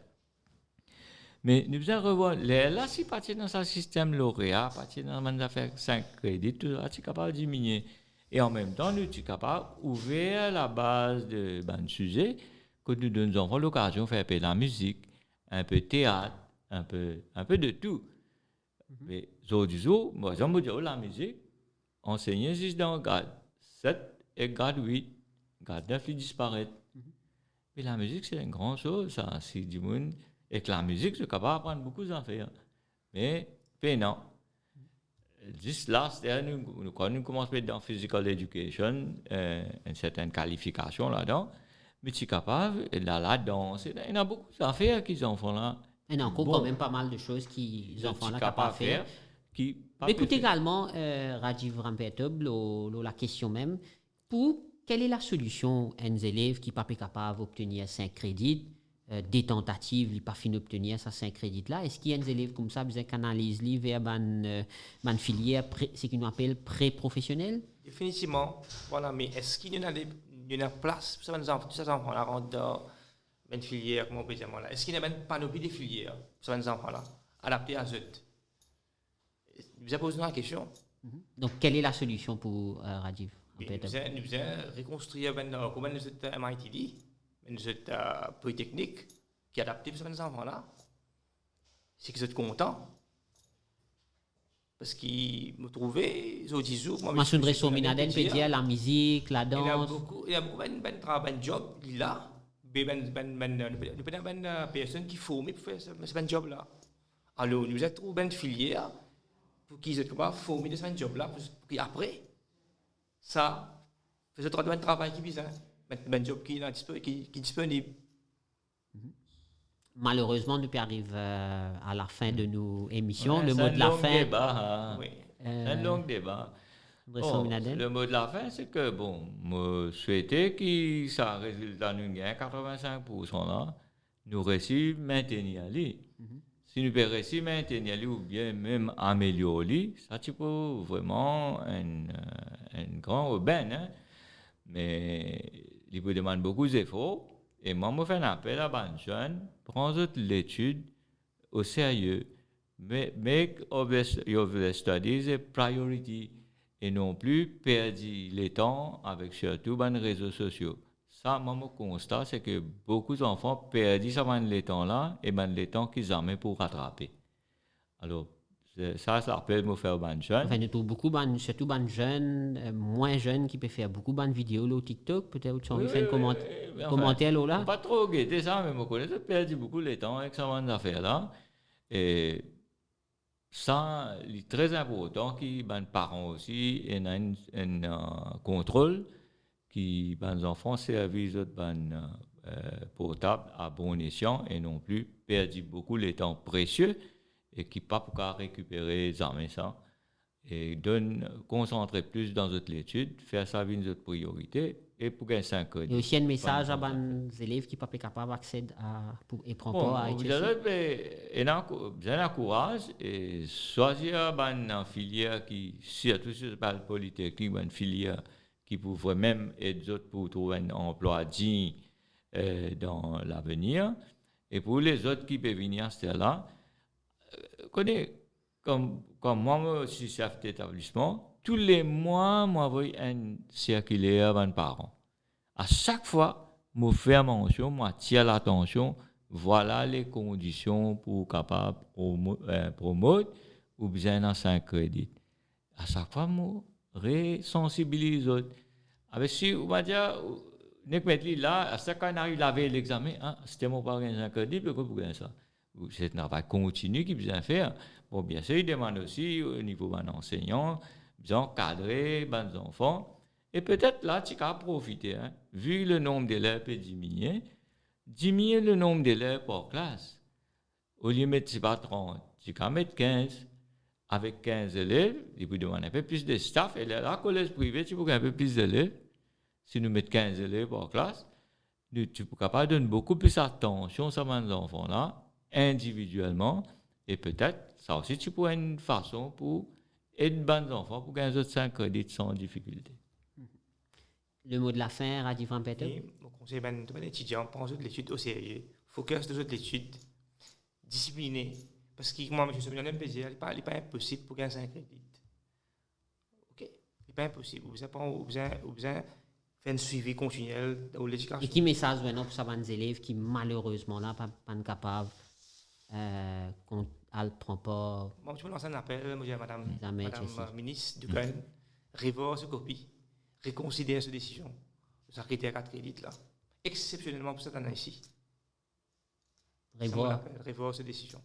Mais nous devons revoir, là, si partir dans ce système lauréat, partir dans les affaires 5 crédits, tout ça, tu es capable de diminuer. Et en même temps, nous sommes capables d'ouvrir la base de sujet, que nous donnons aux enfants l'occasion de faire un peu de la musique, un peu de théâtre, un peu de tout. Mais aujourd'hui, moi, j'aime dire la musique, enseigner juste dans le grade 7 et grade 8, grade 9, il disparaît. Mais la musique, c'est une grande chose, ça, c'est du monde. Et que la musique, je suis capable d'apprendre beaucoup d'affaires. Mais, non. Juste là, quand nous commençons dans physical education, une certaine qualification là-dedans, mais tu es capable, la danse, il y a beaucoup d'affaires qu'ils en font là. Il y a encore quand même pas mal de choses qu'ils en font là capables de faire. Mais écoute également, Rajiv Rampetob, la question même, pour quelle est la solution à un élève qui n'est pas capable d'obtenir 5 crédits, des tentatives, il n'a pas fini d'obtenir ces 5 crédits-là. Est-ce qu'il y a des élèves comme ça qui canalisent vers une filière, ce qu'on appelle pré-professionnelle? Définitivement. Voilà, mais est-ce qu'il y en a une place pour ces enfants-là rentrent dans une filière, comment on peut dire là? Est-ce qu'il y a une panoplie de filières pour ces enfants-là, adaptées à eux? Vous avez posé la question. Donc, quelle est la solution pour Rajiv? Nous devons reconstruire comment nous sommes MITD. Une polytechnique qui est adaptée pour ces enfants-là, c'est qu'ils sont contents. Parce qu'ils me trouvaient, ils ont dit, moi, je suis Sominaden peut dire la musique, la danse. Il y a beaucoup de job là. Il y a une personne qui forme pour faire ce job-là. Alors, nous avons trouvé une filière pour qu'ils soient capables de former de ce job-là, pour qu'après, ça fait un travail qui est bizarre. Un job qui est disponible. Malheureusement, nous arrivons à la fin de nos émissions. Le mot de la fin. C'est un long débat. Le mot de la fin, c'est que, bon, je souhaitais que ça résultat nous gagne 85% là, nous réussissons à maintenir lui. Si nous pouvons réussir à maintenir lui ou bien même améliorer, ça tu peux vraiment un grand aubaine, hein? Mais il peut demander beaucoup d'efforts. Et moi, je fais un appel à les jeunes, prendre l'étude au sérieux. Make your studies a priority. Et non plus perdre le temps avec surtout les réseaux sociaux. Ça, mon constat, c'est que beaucoup d'enfants perdent le temps-là et le temps qu'ils ont pour rattraper. Alors, ça rappelle me faire ban jeunes. Enfin, nous trouvons beaucoup, surtout ban jeunes, moins jeunes qui peuvent faire beaucoup de vidéos sur TikTok. Peut-être que tu as envie de faire un commentaire là. Pas trop guetter ça, mais je connais, je perds beaucoup de temps avec ces affaires-là. Et ça, il est très important que les parents aussi aient un contrôle, que les enfants servent portable à bon escient et non plus perdre beaucoup de temps précieux et qui ne peuvent pas récupérer ça et concentrer plus dans notre étude, faire ça une autre priorité et pour gagner 5 ans. Il y a aussi un message à les élèves qui ne sont pas capables d'accéder et prendre part à bien courage et choisir une filière qui, surtout si je parle polytechnique, une filière qui pourrait même aider d'autres pour trouver un emploi digne dans l'avenir. Et pour les autres qui peuvent venir à là, comme moi, je suis chef d'établissement, tous les mois, moi, j'envoie un circulaire à mes parents. À chaque fois, je fais mention, je tire l'attention, voilà les conditions pour capable promouvoir ou bien dans 5 crédits. À chaque fois, je résensibilise les autres. Avec si, on va dire, là, à chaque fois qu'on arrive à laver l'examen, c'était mon parent 5 crédits, pourquoi ça? C'est un travail continu qu'il besoin faire. Bon, bien sûr, il demande aussi au niveau d'un enseignant, besoin cadrer les enfants. Et peut-être là, tu as profité, hein, vu le nombre d'élèves peut diminuer le nombre d'élèves par classe. Au lieu de mettre pas 30, tu peux mettre 15. Avec 15 élèves, il peut demander un peu plus de staff. Et là, collège privé, tu peux un peu plus d'élèves. Si nous mettons 15 élèves par classe, tu peux capable donner beaucoup plus d'attention à ces enfants-là, individuellement, et peut-être, ça aussi, tu pourrais une façon pour aider les enfants pour gagner 5 crédits sans difficulté. Le mot de la fin, Rajiv Rampeter. Mon conseil aux étudiants, pensez de l'étude au sérieux, focus de l'étude, discipliné, parce que moi, je suis bien plaisir, il n'est pas impossible pour gagner 5 crédits. Ok, il n'est pas impossible, vous avez faire un suivi continuel dans l'éducation. Et qui message maintenant pour ces élèves qui malheureusement là pas capables qu'on ne prend pas. Bon, je vais lancer un appel, Madame ministre du CAN, revoir ce copie, reconsidérer cette décision, ce critère 4 crédits là, exceptionnellement pour cette année ici. Revoir cette décision.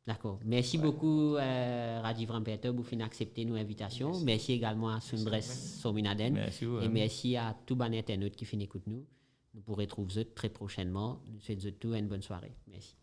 D'accord. Merci beaucoup, Rajiv Rampeter, pour accepter nos invitations. Merci également à Sundres Sominaden. Et merci à tous les internautes qui finissent écouter nous. Nous pourrons retrouver très prochainement. Nous souhaitons une bonne soirée. Merci.